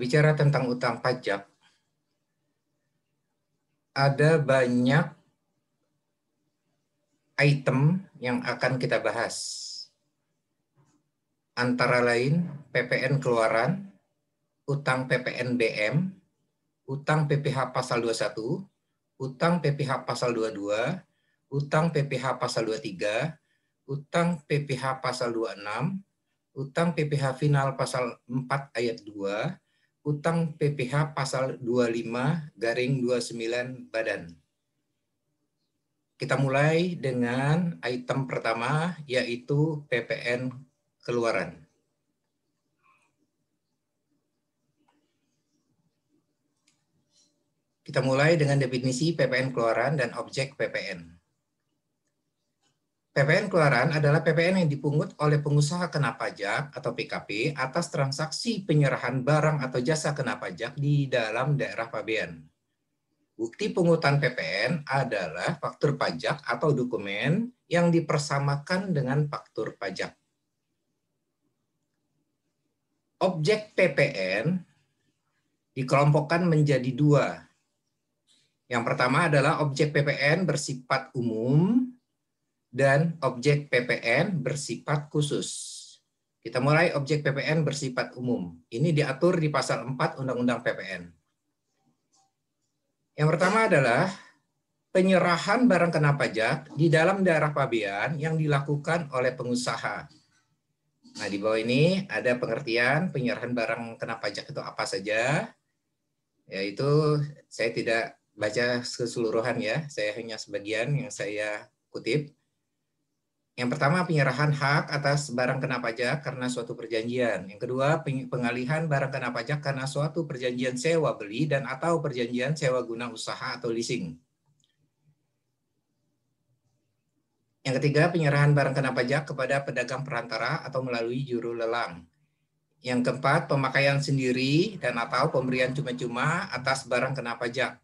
Berbicara tentang utang pajak, ada banyak item yang akan kita bahas. Antara lain PPN keluaran, utang PPN BM, utang PPh pasal 21, utang PPh pasal 22, utang PPh pasal 23, utang PPh pasal 26, utang PPh final pasal 4 ayat 2, utang PPh pasal 25/29 Badan. Kita mulai dengan item pertama, yaitu PPN keluaran. Kita mulai dengan definisi PPN keluaran dan objek PPN. PPN keluaran adalah PPN yang dipungut oleh pengusaha kena pajak atau PKP atas transaksi penyerahan barang atau jasa kena pajak di dalam daerah pabean. Bukti pungutan PPN adalah faktur pajak atau dokumen yang dipersamakan dengan faktur pajak. Objek PPN dikelompokkan menjadi dua. Yang pertama adalah objek PPN bersifat umum dan objek PPN bersifat khusus. Kita mulai objek PPN bersifat umum. Ini diatur di pasal 4 Undang-Undang PPN. Yang pertama adalah penyerahan barang kena pajak di dalam daerah pabean yang dilakukan oleh pengusaha. Nah, di bawah ini ada pengertian penyerahan barang kena pajak itu apa saja. Yaitu saya tidak baca keseluruhan ya, saya hanya sebagian yang saya kutip. Yang pertama, penyerahan hak atas barang kena pajak karena suatu perjanjian. Yang kedua, pengalihan barang kena pajak karena suatu perjanjian sewa beli dan atau perjanjian sewa guna usaha atau leasing. Yang ketiga, penyerahan barang kena pajak kepada pedagang perantara atau melalui juru lelang. Yang keempat, pemakaian sendiri dan atau pemberian cuma-cuma atas barang kena pajak.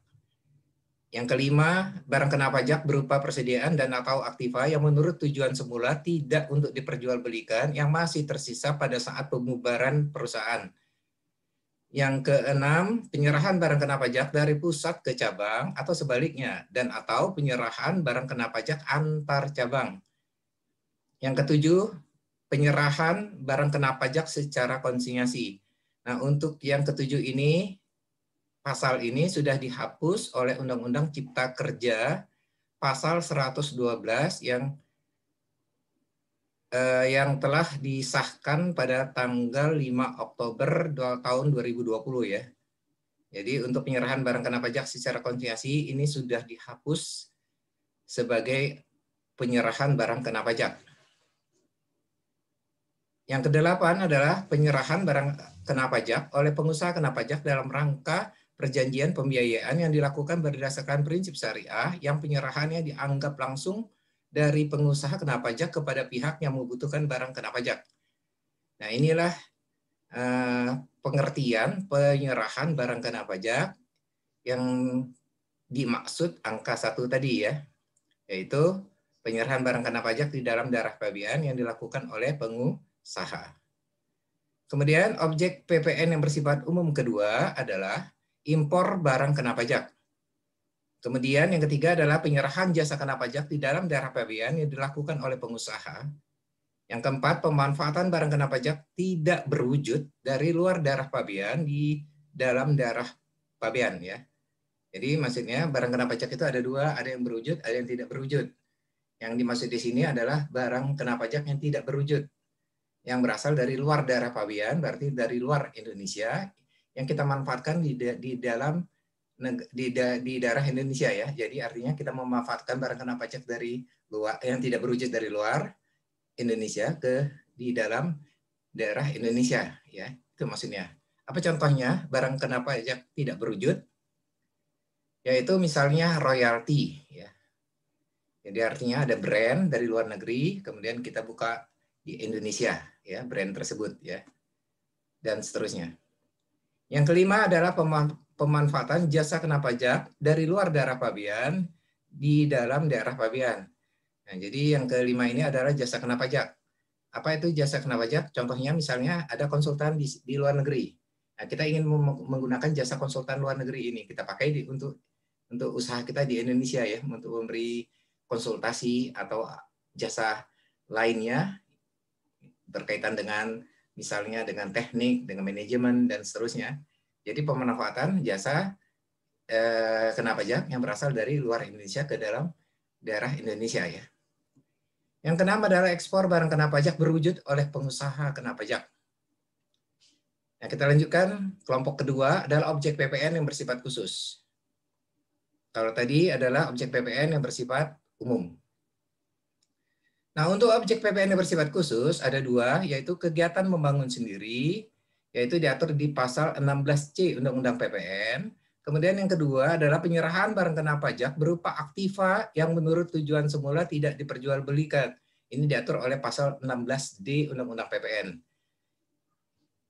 Yang kelima, barang kena pajak berupa persediaan dan atau aktiva yang menurut tujuan semula tidak untuk diperjualbelikan yang masih tersisa pada saat pembubaran perusahaan. Yang keenam, penyerahan barang kena pajak dari pusat ke cabang atau sebaliknya dan atau penyerahan barang kena pajak antar cabang. Yang ketujuh, penyerahan barang kena pajak secara konsinyasi. Nah, untuk yang ketujuh ini, pasal ini sudah dihapus oleh Undang-Undang Cipta Kerja pasal 112 yang telah disahkan pada tanggal 5 Oktober tahun 2020 ya. Jadi untuk penyerahan barang kena pajak secara konsinyasi ini sudah dihapus sebagai penyerahan barang kena pajak. Yang kedelapan adalah penyerahan barang kena pajak oleh pengusaha kena pajak dalam rangka perjanjian pembiayaan yang dilakukan berdasarkan prinsip syariah yang penyerahannya dianggap langsung dari pengusaha kena pajak kepada pihak yang membutuhkan barang kena pajak. Nah, inilah pengertian penyerahan barang kena pajak yang dimaksud angka 1 tadi ya, yaitu penyerahan barang kena pajak di dalam daerah pabean yang dilakukan oleh pengusaha. Kemudian objek PPN yang bersifat umum kedua adalah impor barang kena pajak. Kemudian yang ketiga adalah penyerahan jasa kena pajak di dalam daerah pabean yang dilakukan oleh pengusaha. Yang keempat, pemanfaatan barang kena pajak tidak berwujud dari luar daerah pabean di dalam daerah pabean ya. Jadi maksudnya barang kena pajak itu ada dua, ada yang berwujud, ada yang tidak berwujud. Yang dimaksud di sini adalah barang kena pajak yang tidak berwujud, yang berasal dari luar daerah pabean, berarti dari luar Indonesia, yang kita manfaatkan di daerah Indonesia ya. Jadi artinya kita memanfaatkan barang kena pajak dari luar yang tidak berwujud dari luar Indonesia di dalam daerah Indonesia ya. Itu maksudnya. Apa contohnya barang kena pajak tidak berwujud? Yaitu misalnya royalti ya. Jadi artinya ada brand dari luar negeri kemudian kita buka di Indonesia ya, brand tersebut ya. Dan seterusnya. Yang kelima adalah pemanfaatan jasa kena pajak dari luar daerah pabean di dalam daerah pabean. Nah, jadi yang kelima ini adalah jasa kena pajak. Apa itu jasa kena pajak? Contohnya misalnya ada konsultan di luar negeri. Nah, kita ingin menggunakan jasa konsultan luar negeri ini, kita pakai untuk usaha kita di Indonesia ya, untuk memberi konsultasi atau jasa lainnya berkaitan dengan misalnya dengan teknik, dengan manajemen dan seterusnya. Jadi pemanfaatan jasa kena pajak yang berasal dari luar Indonesia ke dalam daerah Indonesia ya. Yang keenam adalah ekspor barang kena pajak berwujud oleh pengusaha kena pajak. Nah, kita lanjutkan. Kelompok kedua adalah objek PPN yang bersifat khusus. Kalau tadi adalah objek PPN yang bersifat umum. Nah, untuk objek PPN yang bersifat khusus ada dua, yaitu kegiatan membangun sendiri, yaitu diatur di pasal 16C Undang-Undang PPN. Kemudian yang kedua adalah penyerahan barang kena pajak berupa aktiva yang menurut tujuan semula tidak diperjualbelikan. Ini diatur oleh pasal 16D Undang-Undang PPN.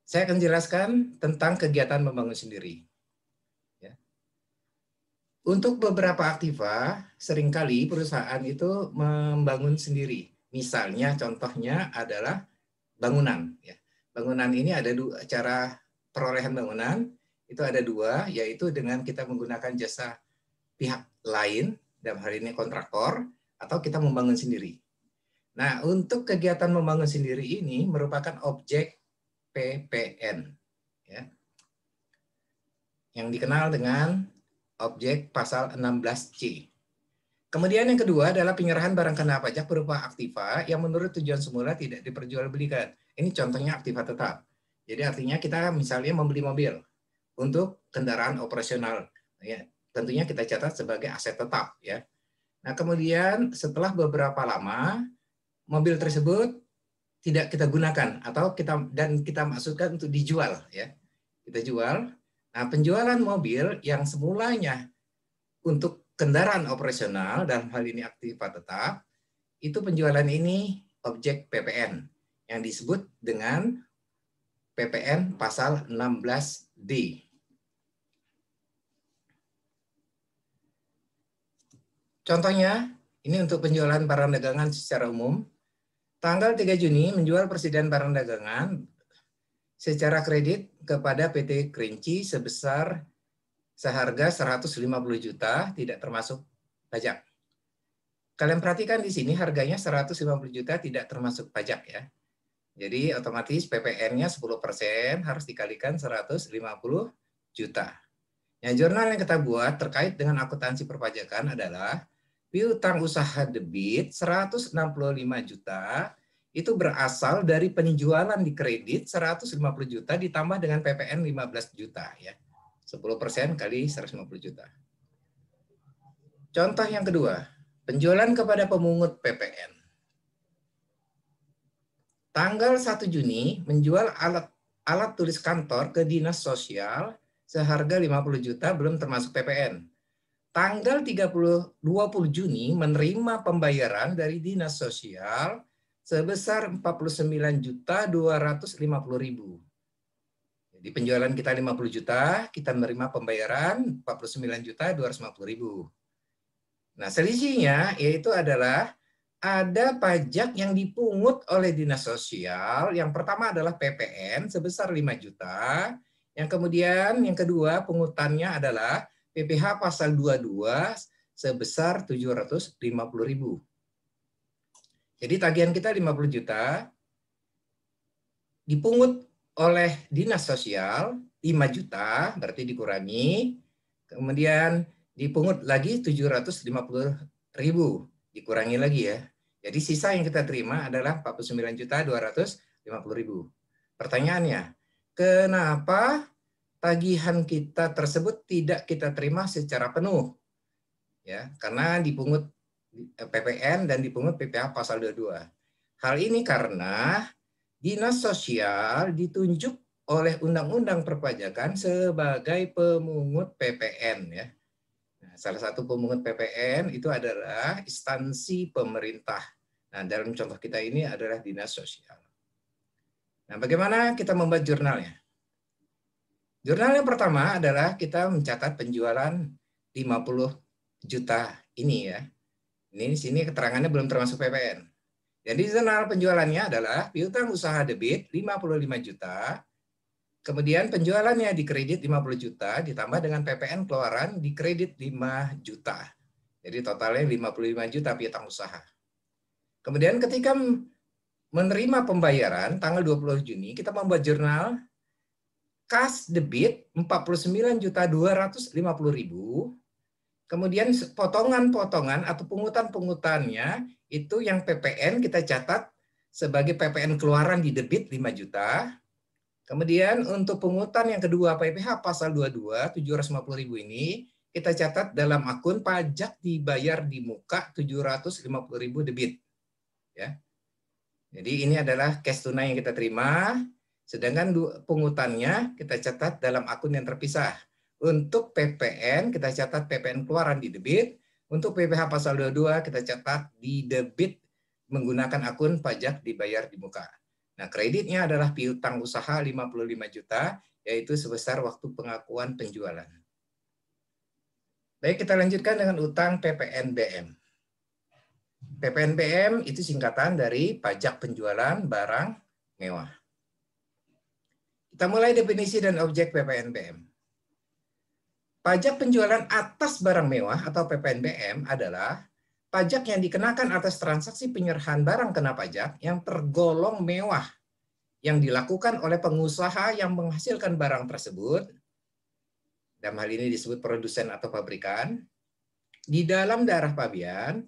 Saya akan jelaskan tentang kegiatan membangun sendiri. Ya. Untuk beberapa aktiva, seringkali perusahaan itu membangun sendiri. Misalnya, contohnya adalah bangunan. Ya. Bangunan ini ada dua cara perolehan bangunan. Itu ada dua, yaitu dengan kita menggunakan jasa pihak lain, dalam hal ini kontraktor, atau kita membangun sendiri. Nah, untuk kegiatan membangun sendiri ini merupakan objek PPN, ya, yang dikenal dengan objek pasal 16C. Kemudian yang kedua adalah penyerahan barang kena pajak berupa aktiva yang menurut tujuan semula tidak diperjualbelikan. Ini contohnya aktiva tetap. Jadi artinya kita misalnya membeli mobil untuk kendaraan operasional, ya, tentunya kita catat sebagai aset tetap, ya. Nah, kemudian setelah beberapa lama mobil tersebut tidak kita gunakan atau kita maksudkan untuk dijual, ya. Kita jual. Nah, penjualan mobil yang semulanya untuk kendaraan operasional dalam hal ini aktiva tetap, itu penjualan ini objek PPN yang disebut dengan PPN pasal 16D. Contohnya, ini untuk penjualan barang dagangan secara umum. Tanggal 3 Juni menjual persediaan barang dagangan secara kredit kepada PT Kerinci sebesar seharga 150 juta tidak termasuk pajak. Kalian perhatikan di sini harganya 150 juta tidak termasuk pajak ya. Jadi otomatis PPN-nya 10% harus dikalikan 150 juta. Nah, jurnal yang kita buat terkait dengan akuntansi perpajakan adalah piutang usaha debit 165 juta itu berasal dari penjualan di kredit 150 juta ditambah dengan PPN 15 juta ya. 10% kali 150 juta. Contoh yang kedua, penjualan kepada pemungut PPN. Tanggal 1 Juni menjual alat tulis kantor ke Dinas Sosial seharga 50 juta belum termasuk PPN. Tanggal 20 Juni menerima pembayaran dari Dinas Sosial sebesar 49.250.000. Jadi penjualan kita 50 juta, kita menerima pembayaran 49.250.000. Nah, selisihnya yaitu adalah ada pajak yang dipungut oleh Dinas Sosial. Yang pertama adalah PPN sebesar 5 juta. Yang kemudian yang kedua pungutannya adalah PPh pasal 22 sebesar 750.000. Jadi tagihan kita 50 juta, dipungut oleh Dinas Sosial 5 juta, berarti dikurangi, kemudian dipungut lagi 750.000, dikurangi lagi ya. Jadi sisa yang kita terima adalah 49.250.000. Pertanyaannya, kenapa tagihan kita tersebut tidak kita terima secara penuh? Ya, karena dipungut PPN dan dipungut PPh pasal 22. Hal ini karena Dinas Sosial ditunjuk oleh Undang-Undang Perpajakan sebagai pemungut PPN ya. Nah, salah satu pemungut PPN itu adalah instansi pemerintah. Nah, dalam contoh kita ini adalah Dinas Sosial. Nah, bagaimana kita membuat jurnalnya? Jurnal yang pertama adalah kita mencatat penjualan 50 juta ini ya. Ini di sini keterangannya belum termasuk PPN. Jadi jurnal penjualannya adalah piutang usaha debit 55 juta Kemudian penjualannya dikredit 50 juta ditambah dengan PPN keluaran dikredit 5 juta. Jadi totalnya 55 juta piutang usaha. Kemudian ketika menerima pembayaran tanggal 20 Juni, kita membuat jurnal kas debit 49.250.000. Kemudian potongan-potongan atau pungutan-pungutannya itu yang PPN kita catat sebagai PPN keluaran di debit 5 juta. Kemudian untuk pungutan yang kedua PPh pasal 22 750.000 ini kita catat dalam akun pajak dibayar di muka 750.000 debit. Ya. Jadi ini adalah cash tunai yang kita terima, sedangkan pungutannya kita catat dalam akun yang terpisah. Untuk PPN kita catat PPN keluaran di debit, untuk PPh pasal 22 kita catat di debit menggunakan akun pajak dibayar di muka. Nah, kreditnya adalah piutang usaha 55 juta, yaitu sebesar waktu pengakuan penjualan. Baik, kita lanjutkan dengan utang PPNBM. PPNBM itu singkatan dari pajak penjualan barang mewah. Kita mulai definisi dan objek PPNBM. Pajak penjualan atas barang mewah atau PPNBM adalah pajak yang dikenakan atas transaksi penyerahan barang kena pajak yang tergolong mewah yang dilakukan oleh pengusaha yang menghasilkan barang tersebut, dalam hal ini disebut produsen atau pabrikan, di dalam daerah pabean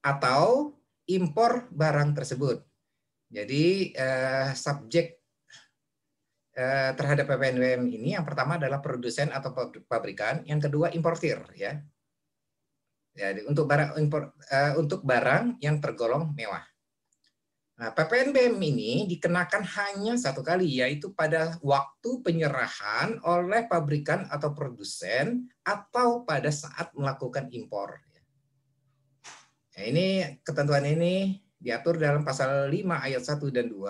atau impor barang tersebut. Jadi subjek terhadap PPNBM ini yang pertama adalah produsen atau pabrikan, yang kedua importir, ya. Jadi untuk barang yang tergolong mewah. Nah, PPNBM ini dikenakan hanya satu kali, yaitu pada waktu penyerahan oleh pabrikan atau produsen atau pada saat melakukan impor. Nah, ini ketentuan ini diatur dalam pasal 5 ayat 1 dan 2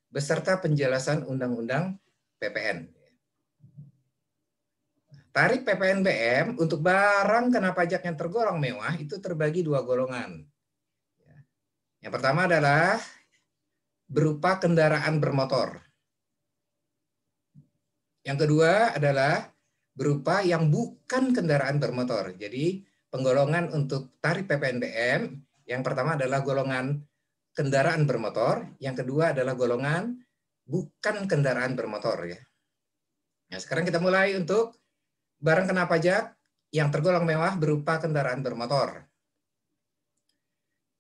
beserta penjelasan Undang-Undang PPN. Tarif PPNBM untuk barang kena pajak yang tergolong mewah itu terbagi dua golongan. Yang pertama adalah berupa kendaraan bermotor. Yang kedua adalah berupa yang bukan kendaraan bermotor. Jadi penggolongan untuk tarif PPNBM yang pertama adalah golongan kendaraan bermotor, yang kedua adalah golongan bukan kendaraan bermotor, ya. Nah, sekarang kita mulai untuk barang kena pajak yang tergolong mewah berupa kendaraan bermotor.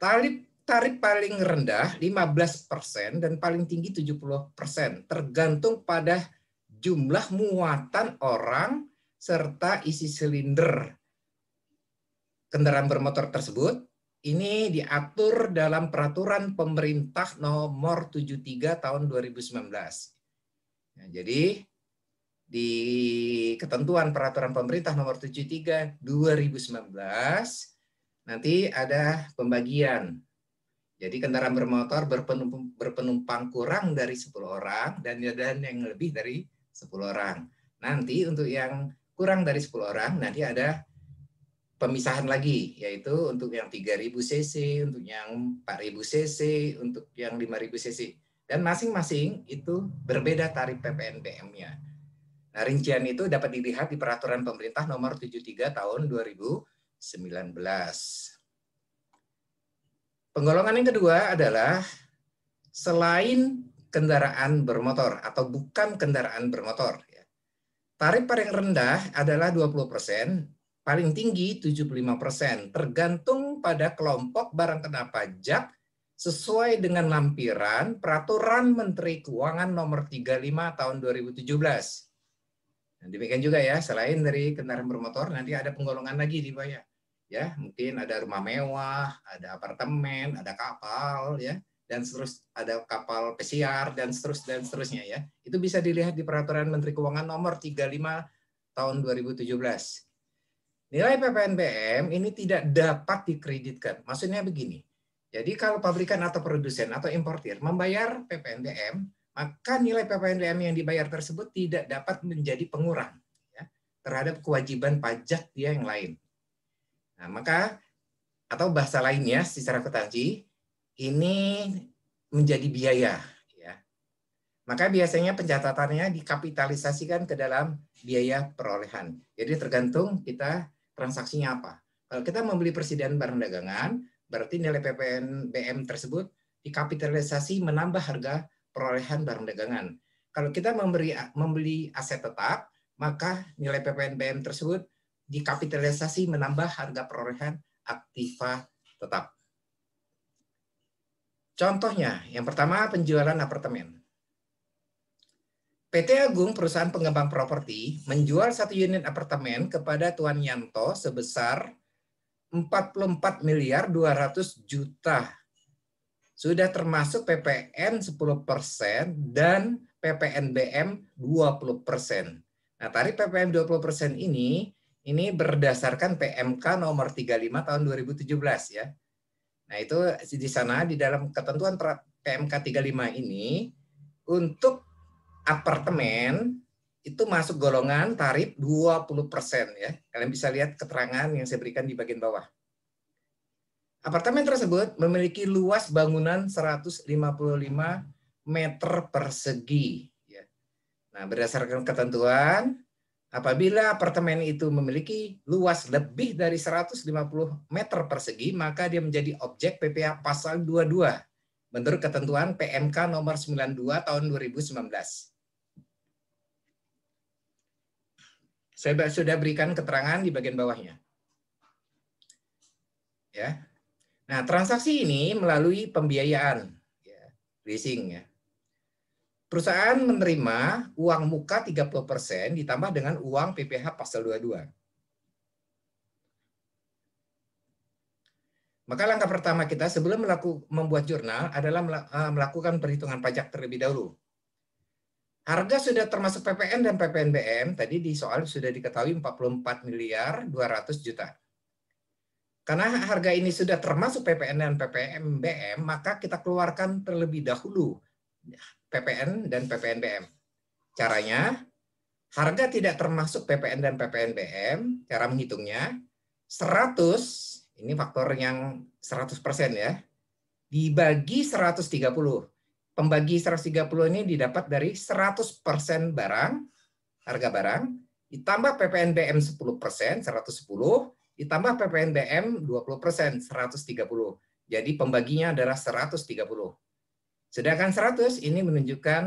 Tarif paling rendah 15% dan paling tinggi 70%, tergantung pada jumlah muatan orang serta isi silinder kendaraan bermotor tersebut. Ini diatur dalam Peraturan Pemerintah Nomor 73 Tahun 2019. Nah, jadi di ketentuan Peraturan Pemerintah Nomor 73 2019 nanti ada pembagian. Jadi kendaraan bermotor berpenumpang kurang dari 10 orang dan yang lebih dari 10 orang. Nanti untuk yang kurang dari 10 orang nanti ada pemisahan lagi, yaitu untuk yang 3000 cc, untuk yang 4000 cc, untuk yang 5000 cc. Dan masing-masing itu berbeda tarif PPNBM-nya. Nah, rincian itu dapat dilihat di Peraturan Pemerintah Nomor 73 Tahun 2019. Penggolongan yang kedua adalah selain kendaraan bermotor atau bukan kendaraan bermotor. Tarif paling rendah adalah 20%, paling tinggi 75%, tergantung pada kelompok barang kena pajak sesuai dengan lampiran Peraturan Menteri Keuangan Nomor 35 Tahun 2017. Nah, demikian juga ya, selain dari kendaraan bermotor nanti ada penggolongan lagi di bawah, ya. Mungkin ada rumah mewah, ada apartemen, ada kapal, ya, dan ada kapal pesiar dan seterusnya, ya. Itu bisa dilihat di Peraturan Menteri Keuangan Nomor 35 Tahun 2017. Nilai PPNBM ini tidak dapat dikreditkan. Maksudnya begini. Jadi kalau pabrikan atau produsen atau importir membayar PPNBM, maka nilai PPNBM yang dibayar tersebut tidak dapat menjadi pengurang, ya, terhadap kewajiban pajak dia yang lain. Nah, maka atau bahasa lainnya secara akuntansi ini menjadi biaya, ya. Maka biasanya pencatatannya dikapitalisasikan ke dalam biaya perolehan. Jadi tergantung kita transaksinya apa. Kalau kita membeli persediaan barang dagangan, berarti nilai PPNBM tersebut dikapitalisasi menambah harga perolehan barang dagangan. Kalau kita membeli aset tetap, maka nilai PPNBM tersebut dikapitalisasi menambah harga perolehan aktiva tetap. Contohnya, yang pertama penjualan apartemen. PT Agung, perusahaan pengembang properti, menjual 1 unit apartemen kepada Tuan Yanto sebesar 44 miliar 200 juta. Sudah termasuk PPN 10% dan PPNBM 20%. Nah, tarif PPN 20% ini berdasarkan PMK nomor 35 tahun 2017 ya. Nah, itu di sana di dalam ketentuan PMK 35 ini untuk apartemen itu masuk golongan tarif 20% ya. Kalian bisa lihat keterangan yang saya berikan di bagian bawah. Apartemen tersebut memiliki luas bangunan 155 meter persegi. Nah, berdasarkan ketentuan, apabila apartemen itu memiliki luas lebih dari 150 meter persegi, maka dia menjadi objek PPh pasal 22 menurut ketentuan PMK nomor 92 tahun 2019. Saya sudah berikan keterangan di bagian bawahnya. Ya. Nah, transaksi ini melalui pembiayaan, ya, leasing. Ya. Perusahaan menerima uang muka 30% ditambah dengan uang PPh pasal 22. Maka langkah pertama kita sebelum membuat jurnal adalah melakukan perhitungan pajak terlebih dahulu. Harga sudah termasuk PPN dan PPNBM, tadi di soal sudah diketahui 44 miliar 200 juta. Karena harga ini sudah termasuk PPN dan PPNBM, maka kita keluarkan terlebih dahulu PPN dan PPNBM. Caranya, harga tidak termasuk PPN dan PPNBM, cara menghitungnya, 100, ini faktor yang 100% ya, dibagi 130. Pembagi 130 ini didapat dari 100% barang, harga barang, ditambah PPNBM 10%, 110, ditambah PPNBM 20%, 130. Jadi pembaginya adalah 130. Sedangkan 100 ini menunjukkan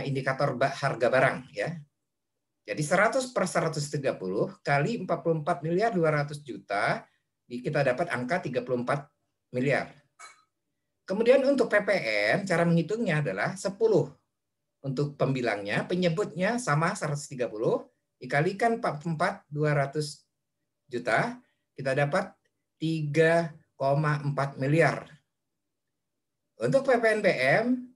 indikator harga barang ya. Jadi 100 per 130 kali 44 miliar 200 juta, kita dapat angka 34 miliar. Kemudian untuk PPN, cara menghitungnya adalah 10. Untuk pembilangnya, penyebutnya sama 130, dikalikan 44 200 juta, kita dapat 3,4 miliar. Untuk PPNBM,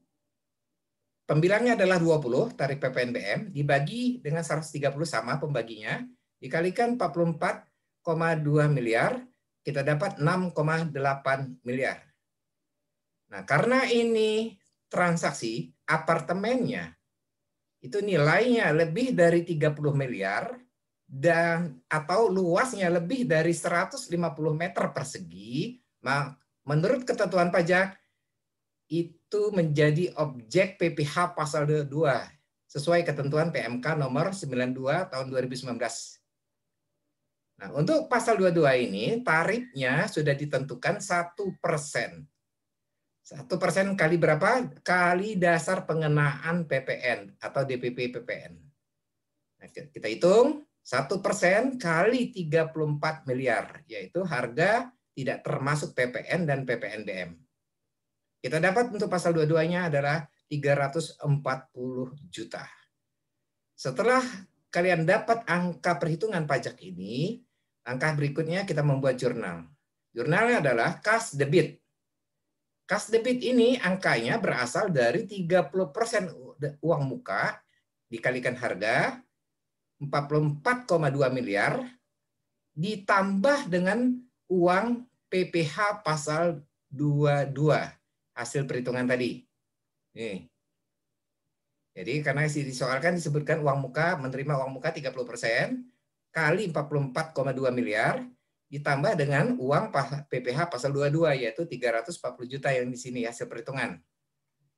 pembilangnya adalah 20, tarif PPNBM, dibagi dengan 130 sama pembaginya, dikalikan 44,2 miliar, kita dapat 6,8 miliar. Nah, karena ini transaksi apartemennya, itu nilainya lebih dari 30 miliar, dan atau luasnya lebih dari 150 meter persegi, menurut ketentuan pajak itu menjadi objek PPh pasal 2 sesuai ketentuan PMK nomor 92 tahun 2019. Nah, untuk pasal 22 ini tarifnya sudah ditentukan 1%. 1% kali berapa? Kali dasar pengenaan PPN atau DPP PPN. Nah, kita hitung 1% kali 34 miliar, yaitu harga tidak termasuk PPN dan PPNBM. Kita dapat untuk pasal 22-nya adalah 340 juta. Setelah kalian dapat angka perhitungan pajak ini, langkah berikutnya kita membuat jurnal. Jurnalnya adalah kas debit. Kas debit ini angkanya berasal dari 30% uang muka dikalikan harga 44,2 miliar ditambah dengan uang PPh pasal 22 hasil perhitungan tadi. Nih. Jadi karena disoalkan disebutkan uang muka, menerima uang muka 30% kali 44,2 miliar ditambah dengan uang PPh pasal 22 yaitu 340 juta yang di sini hasil perhitungan.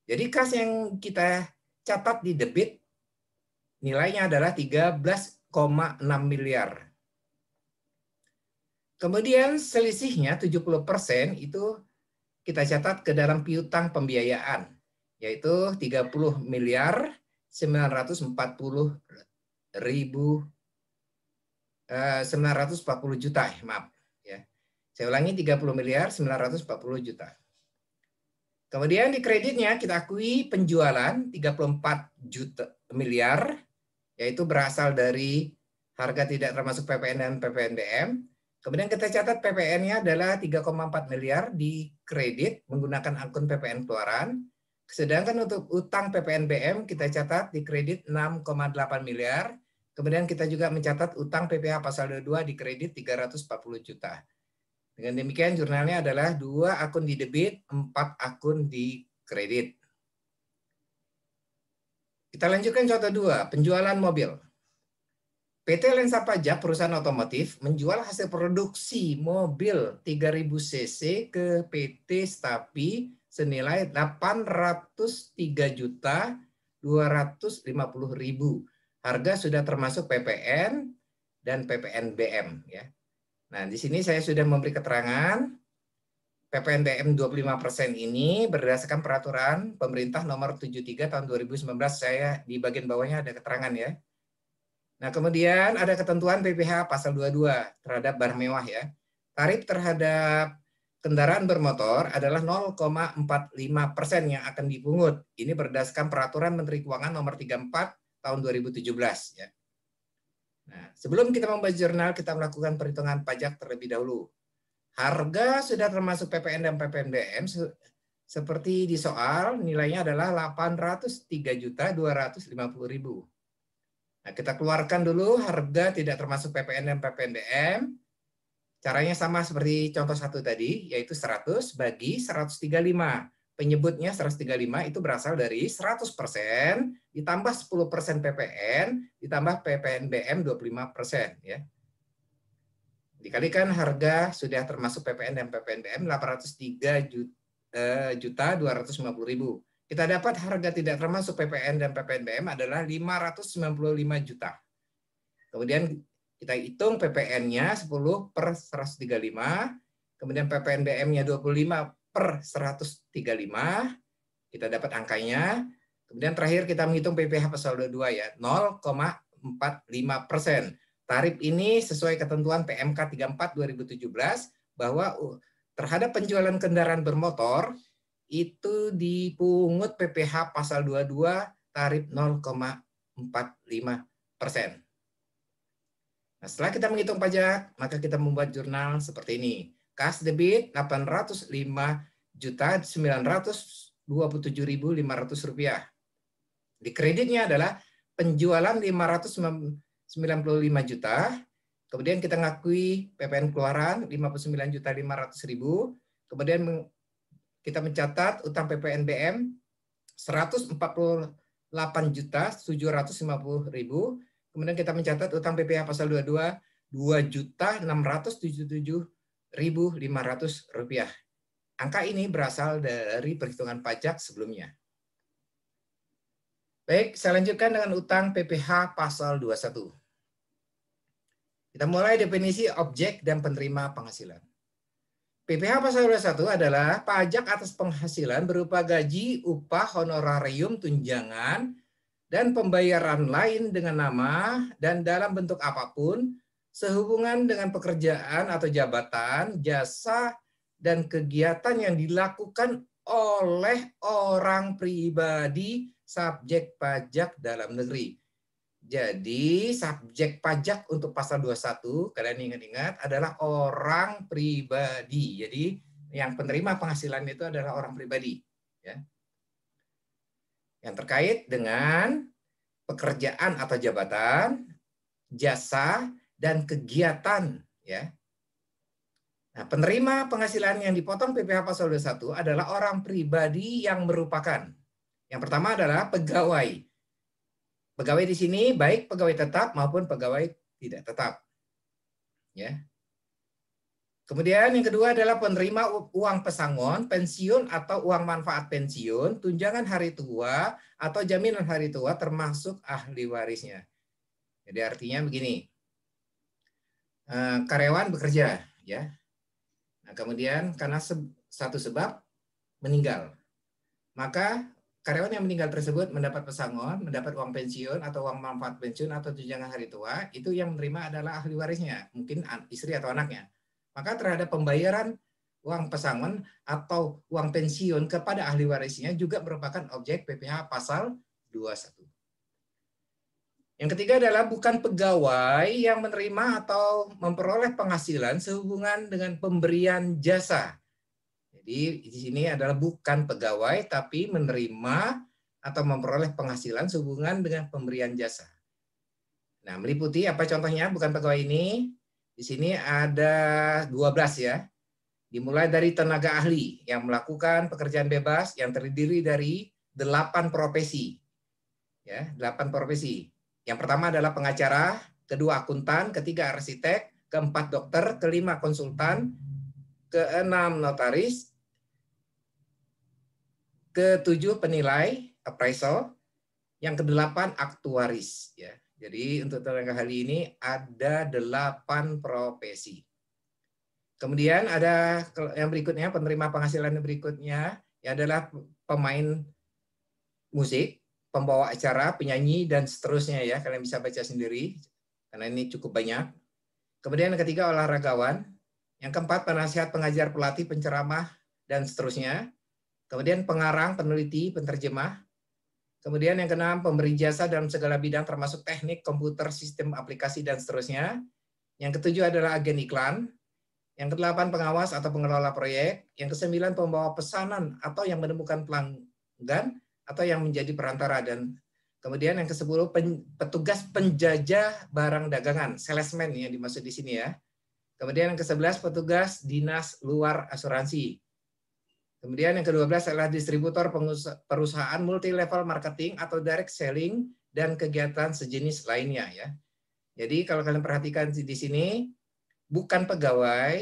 Jadi kas yang kita catat di debit nilainya adalah 13,6 miliar. Kemudian selisihnya 70% itu kita catat ke dalam piutang pembiayaan, yaitu 30 miliar 940 juta, maaf ya. Saya ulangi, 30 miliar 940 juta. Kemudian di kreditnya kita akui penjualan 34 juta miliar, yaitu berasal dari harga tidak termasuk PPN dan PPNBM. Kemudian kita catat PPN-nya adalah 3,4 miliar di kredit menggunakan akun PPN keluaran. Sedangkan untuk utang PPNBM kita catat di kredit 6,8 miliar. Kemudian kita juga mencatat utang PPh pasal 22 di kredit 340 juta. Dengan demikian jurnalnya adalah 2 akun di debit, 4 akun di kredit. Kita lanjutkan contoh 2, penjualan mobil. PT Lensa Pajak perusahaan otomotif menjual hasil produksi mobil 3000 cc ke PT Stapi senilai 803.250.000. Harga sudah termasuk PPN dan PPNBM ya. Nah, di sini saya sudah memberi keterangan PPNBM 25% ini berdasarkan peraturan pemerintah nomor 73 tahun 2019. Saya di bagian bawahnya ada keterangan ya. Nah, kemudian ada ketentuan PPh pasal 22 terhadap barang mewah ya. Tarif terhadap kendaraan bermotor adalah 0,45% yang akan dipungut. Ini berdasarkan peraturan Menteri Keuangan nomor 34 tahun 2017 ya. Nah, sebelum kita membaca jurnal, kita melakukan perhitungan pajak terlebih dahulu. Harga sudah termasuk PPN dan PPNBM seperti di soal, nilainya adalah 803.250.000. Nah, kita keluarkan dulu harga tidak termasuk PPN dan PPNBM. Caranya sama seperti contoh 1 tadi, yaitu 100 bagi 135. Penyebutnya 135 itu berasal dari 100% ditambah 10% PPN ditambah PPNBM 25% ya. Dikalikan harga sudah termasuk PPN dan PPNBM 803.250.000. Kita dapat harga tidak termasuk PPN dan PPNBM adalah 595 juta. Kemudian kita hitung PPN-nya 10 per 135, kemudian PPNBM-nya 25 per 135, kita dapat angkanya. Kemudian terakhir kita menghitung PPh pasal 22 ya, 0,45%. Tarif ini sesuai ketentuan PMK 34 2017 bahwa terhadap penjualan kendaraan bermotor itu dipungut PPh pasal 22 tarif 0,45%. Nah, setelah kita menghitung pajak, maka kita membuat jurnal seperti ini. Kas debit 805.927.500 rupiah. Di kreditnya adalah penjualan 595 juta. Kemudian kita ngakui PPN keluaran 59.500.000. Kemudian kita mencatat utang PPNBM 148.750.000. Kemudian kita mencatat utang PPh pasal 22 2.677.500 rupiah. Angka ini berasal dari perhitungan pajak sebelumnya. Baik, saya lanjutkan dengan utang PPh pasal 21. Kita mulai definisi objek dan penerima penghasilan. PPh pasal 21 adalah pajak atas penghasilan berupa gaji, upah, honorarium, tunjangan, dan pembayaran lain dengan nama dan dalam bentuk apapun sehubungan dengan pekerjaan atau jabatan, jasa, dan kegiatan yang dilakukan oleh orang pribadi subjek pajak dalam negeri. Jadi subjek pajak untuk pasal 21, kalian ingat-ingat, adalah orang pribadi. Jadi yang penerima penghasilan itu adalah orang pribadi. Ya. Yang terkait dengan pekerjaan atau jabatan, jasa, dan kegiatan. Ya. Nah, penerima penghasilan yang dipotong PPh pasal 21 adalah orang pribadi yang merupakan. Yang pertama adalah pegawai. Pegawai di sini baik pegawai tetap maupun pegawai tidak tetap. Ya. Kemudian yang kedua adalah penerima uang pesangon, pensiun atau uang manfaat pensiun, tunjangan hari tua atau jaminan hari tua termasuk ahli warisnya. Jadi artinya begini, karyawan bekerja, ya. Nah, kemudian karena satu sebab meninggal, maka karyawan yang meninggal tersebut mendapat pesangon, mendapat uang pensiun atau uang manfaat pensiun atau tunjangan hari tua, itu yang menerima adalah ahli warisnya, mungkin istri atau anaknya. Maka terhadap pembayaran uang pesangon atau uang pensiun kepada ahli warisnya juga merupakan objek PPh pasal 21. Yang ketiga adalah bukan pegawai yang menerima atau memperoleh penghasilan sehubungan dengan pemberian jasa. Jadi di sini adalah bukan pegawai tapi menerima atau memperoleh penghasilan sehubungan dengan pemberian jasa. Nah, meliputi apa contohnya bukan pegawai ini? Di sini ada 12 ya. Dimulai dari tenaga ahli yang melakukan pekerjaan bebas yang terdiri dari 8 profesi. Ya, 8 profesi. Yang pertama adalah pengacara, kedua akuntan, ketiga arsitek, keempat dokter, kelima konsultan, keenam notaris, ketujuh penilai appraisal, yang kedelapan aktuaris ya. Jadi untuk tenaga ahli ini ada 8 profesi. Kemudian ada yang berikutnya, penerima penghasilan yang berikutnya ya adalah pemain musik, pembawa acara, penyanyi dan seterusnya ya. Kalian bisa baca sendiri karena ini cukup banyak. Kemudian yang ketiga olahragawan, yang keempat penasihat, pengajar, pelatih, penceramah dan seterusnya. Kemudian pengarang, peneliti, penterjemah. Kemudian yang keenam, pemberi jasa dalam segala bidang termasuk teknik, komputer, sistem, aplikasi, dan seterusnya. Yang ketujuh adalah agen iklan. Yang kedelapan, pengawas atau pengelola proyek. Yang kesembilan, pembawa pesanan atau yang menemukan pelanggan atau yang menjadi perantara. Dan kemudian yang ke-10, petugas penjajah barang dagangan, salesman yang dimaksud di sini ya. Kemudian yang ke-11, petugas dinas luar asuransi. Kemudian yang ke-12 adalah distributor perusahaan multi-level marketing atau direct selling dan kegiatan sejenis lainnya ya. Jadi kalau kalian perhatikan di sini bukan pegawai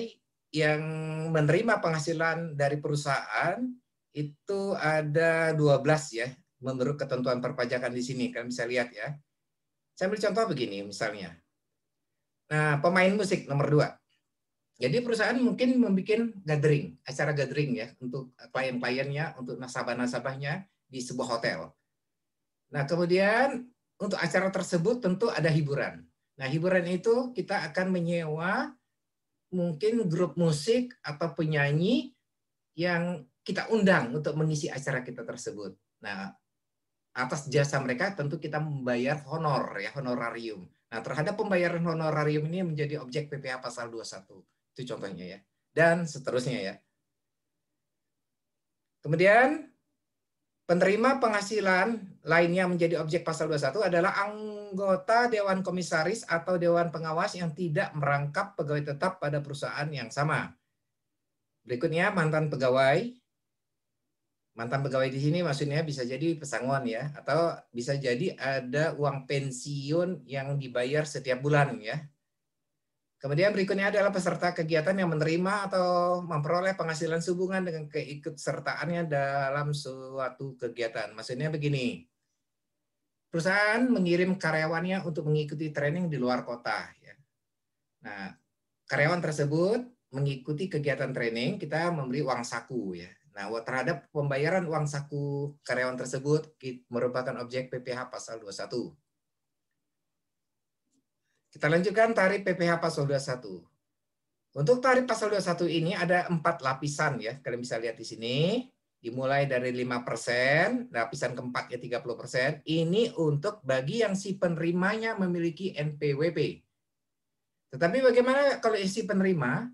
yang menerima penghasilan dari perusahaan itu ada 12 ya menurut ketentuan perpajakan di sini. Kalian bisa lihat ya. Saya ambil contoh begini misalnya. Nah, pemain musik nomor 2. Jadi perusahaan mungkin membuat gathering, acara gathering ya untuk klien-kliennya, untuk nasabah-nasabahnya di sebuah hotel. Nah, kemudian untuk acara tersebut tentu ada hiburan. Nah, hiburan itu kita akan menyewa mungkin grup musik atau penyanyi yang kita undang untuk mengisi acara kita tersebut. Nah, atas jasa mereka tentu kita membayar honor ya, honorarium. Nah, terhadap pembayaran honorarium ini menjadi objek PPh pasal 21. Itu contohnya ya. Dan seterusnya ya. Kemudian penerima penghasilan lainnya menjadi objek pasal 21 adalah anggota Dewan Komisaris atau Dewan Pengawas yang tidak merangkap pegawai tetap pada perusahaan yang sama. Berikutnya mantan pegawai. Mantan pegawai di sini maksudnya bisa jadi pesangon ya, atau bisa jadi ada uang pensiun yang dibayar setiap bulan ya. Kemudian berikutnya adalah peserta kegiatan yang menerima atau memperoleh penghasilan sehubungan dengan keikutsertaannya dalam suatu kegiatan. Maksudnya begini, perusahaan mengirim karyawannya untuk mengikuti training di luar kota. Ya. Nah, karyawan tersebut mengikuti kegiatan training, kita memberi uang saku. Ya. Nah, terhadap pembayaran uang saku karyawan tersebut merupakan objek PPh pasal 21. Kita lanjutkan tarif PPh pasal 21. Untuk tarif pasal 21 ini ada 4 lapisan ya. Kalian bisa lihat di sini. Dimulai dari 5%, lapisan keempat ya 30%. Ini untuk bagi yang si penerimanya memiliki NPWP. Tetapi bagaimana kalau si penerima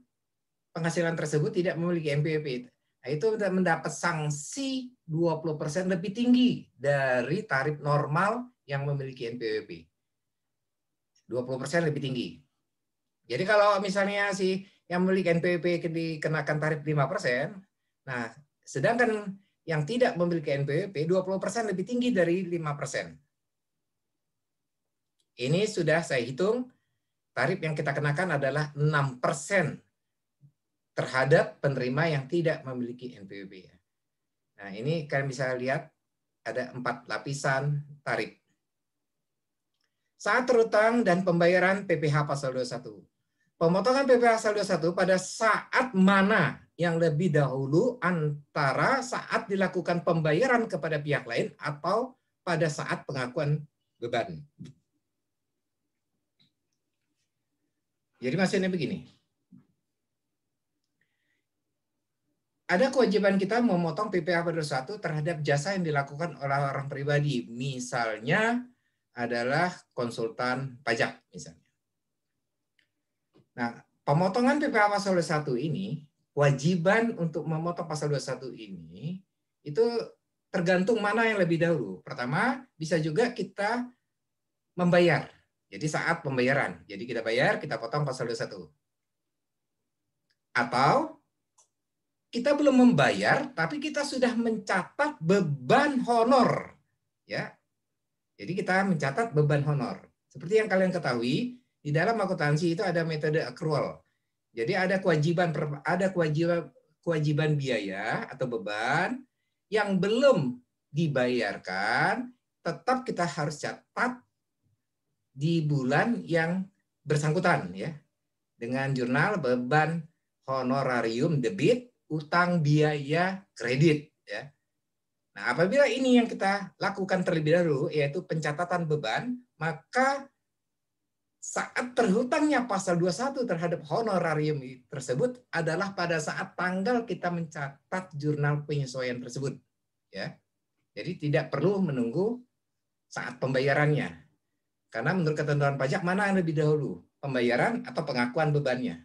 penghasilan tersebut tidak memiliki NPWP? Nah, itu mendapat sanksi 20% lebih tinggi dari tarif normal yang memiliki NPWP. 20% lebih tinggi. Jadi kalau misalnya si yang memiliki NPWP dikenakan tarif 5%, nah sedangkan yang tidak memiliki NPWP 20% lebih tinggi dari 5%. Ini sudah saya hitung, tarif yang kita kenakan adalah 6%. terhadap penerima yang tidak memiliki NPWP. Nah, ini kalian bisa lihat ada 4 lapisan tarif. Saat terutang dan pembayaran PPh pasal 21. Pemotongan PPh pasal 21 pada saat mana yang lebih dahulu antara saat dilakukan pembayaran kepada pihak lain atau pada saat pengakuan beban. Jadi maksudnya begini. Ada kewajiban kita memotong PPh pada 21 terhadap jasa yang dilakukan oleh orang pribadi. Misalnya adalah konsultan pajak misalnya. Nah, pemotongan PPh pasal 21 ini, kewajiban untuk memotong pasal 21 ini, itu tergantung mana yang lebih dahulu. Pertama, bisa juga kita membayar. Jadi saat pembayaran. Jadi kita bayar, kita potong pasal 21. Atau kita belum membayar, tapi kita sudah mencatat beban honor. Ya. Jadi kita mencatat beban honor. Seperti yang kalian ketahui, di dalam akuntansi itu ada metode accrual. Jadi ada kewajiban biaya atau beban yang belum dibayarkan, tetap kita harus catat di bulan yang bersangkutan ya. Dengan jurnal beban honorarium debit, utang biaya kredit ya. Nah, apabila ini yang kita lakukan terlebih dahulu yaitu pencatatan beban, maka saat terhutangnya pasal 21 terhadap honorarium tersebut adalah pada saat tanggal kita mencatat jurnal penyesuaian tersebut ya. Jadi tidak perlu menunggu saat pembayarannya. Karena menurut ketentuan pajak mana yang lebih dahulu, pembayaran atau pengakuan bebannya.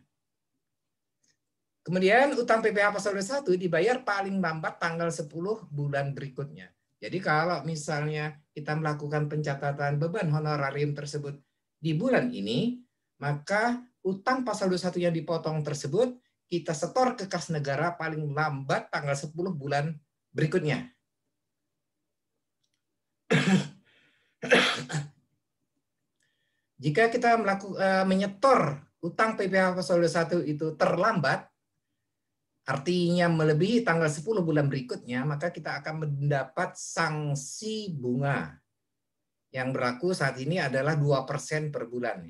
Kemudian utang PPh pasal 21 dibayar paling lambat tanggal 10 bulan berikutnya. Jadi kalau misalnya kita melakukan pencatatan beban honorarium tersebut di bulan ini, maka utang pasal 21 yang dipotong tersebut kita setor ke kas negara paling lambat tanggal 10 bulan berikutnya. Jika kita menyetor utang PPh pasal 21 itu terlambat, artinya melebihi tanggal 10 bulan berikutnya, maka kita akan mendapat sanksi bunga yang berlaku saat ini adalah 2% per bulan.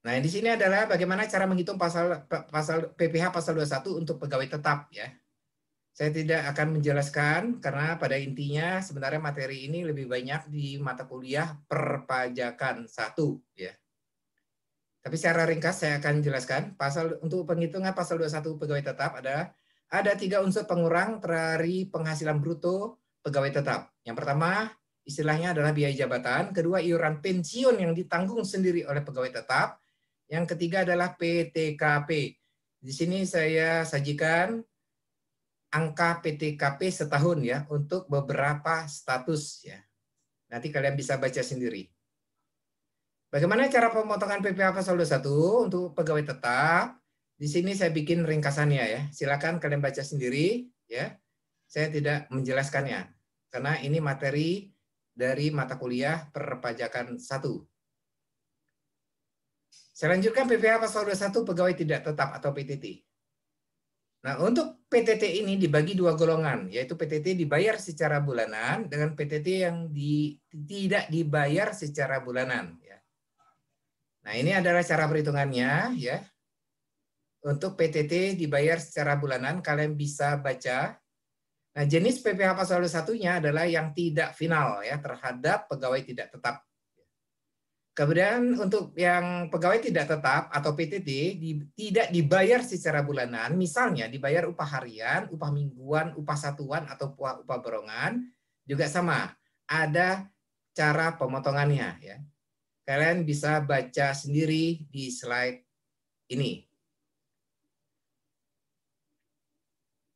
Nah, di sini adalah bagaimana cara menghitung pasal PPh pasal 21 untuk pegawai tetap ya. Saya tidak akan menjelaskan karena pada intinya sebenarnya materi ini lebih banyak di mata kuliah perpajakan 1 ya. Tapi secara ringkas saya akan jelaskan untuk penghitungan pasal 21 pegawai tetap ada 3 unsur pengurang dari penghasilan bruto pegawai tetap. Yang pertama istilahnya adalah biaya jabatan, kedua iuran pensiun yang ditanggung sendiri oleh pegawai tetap, yang ketiga adalah PTKP. Di sini saya sajikan angka PTKP setahun ya untuk beberapa status ya. Nanti kalian bisa baca sendiri. Bagaimana cara pemotongan PPh pasal 21 untuk pegawai tetap? Di sini saya bikin ringkasannya ya. Silakan kalian baca sendiri ya. Saya tidak menjelaskannya karena ini materi dari mata kuliah perpajakan 1. Saya lanjutkan PPh pasal 21 pegawai tidak tetap atau PTT. Nah, untuk PTT ini dibagi 2 golongan, yaitu PTT dibayar secara bulanan dengan PTT yang tidak dibayar secara bulanan ya. Nah, ini adalah cara perhitungannya ya. Untuk PTT dibayar secara bulanan, kalian bisa baca. Nah, jenis PPh pasal 21-nya adalah yang tidak final ya terhadap pegawai tidak tetap. Kemudian untuk yang pegawai tidak tetap atau PTT tidak dibayar secara bulanan, misalnya dibayar upah harian, upah mingguan, upah satuan atau upah borongan, juga sama. Ada cara pemotongannya ya. Kalian bisa baca sendiri di slide ini.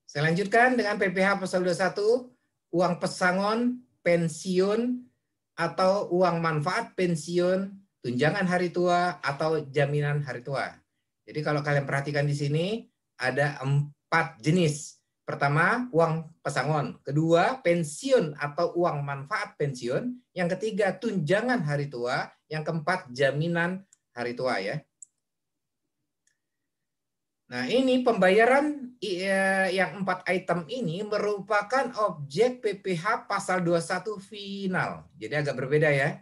Saya lanjutkan dengan PPh pasal 21, uang pesangon, pensiun, atau uang manfaat pensiun, tunjangan hari tua, atau jaminan hari tua. Jadi kalau kalian perhatikan di sini, ada 4 jenis. Pertama, uang pesangon. Kedua, pensiun atau uang manfaat pensiun. Yang ketiga, tunjangan hari tua. Yang keempat, jaminan hari tua ya. Nah, ini pembayaran yang 4 item ini merupakan objek PPh pasal 21 final. Jadi agak berbeda ya.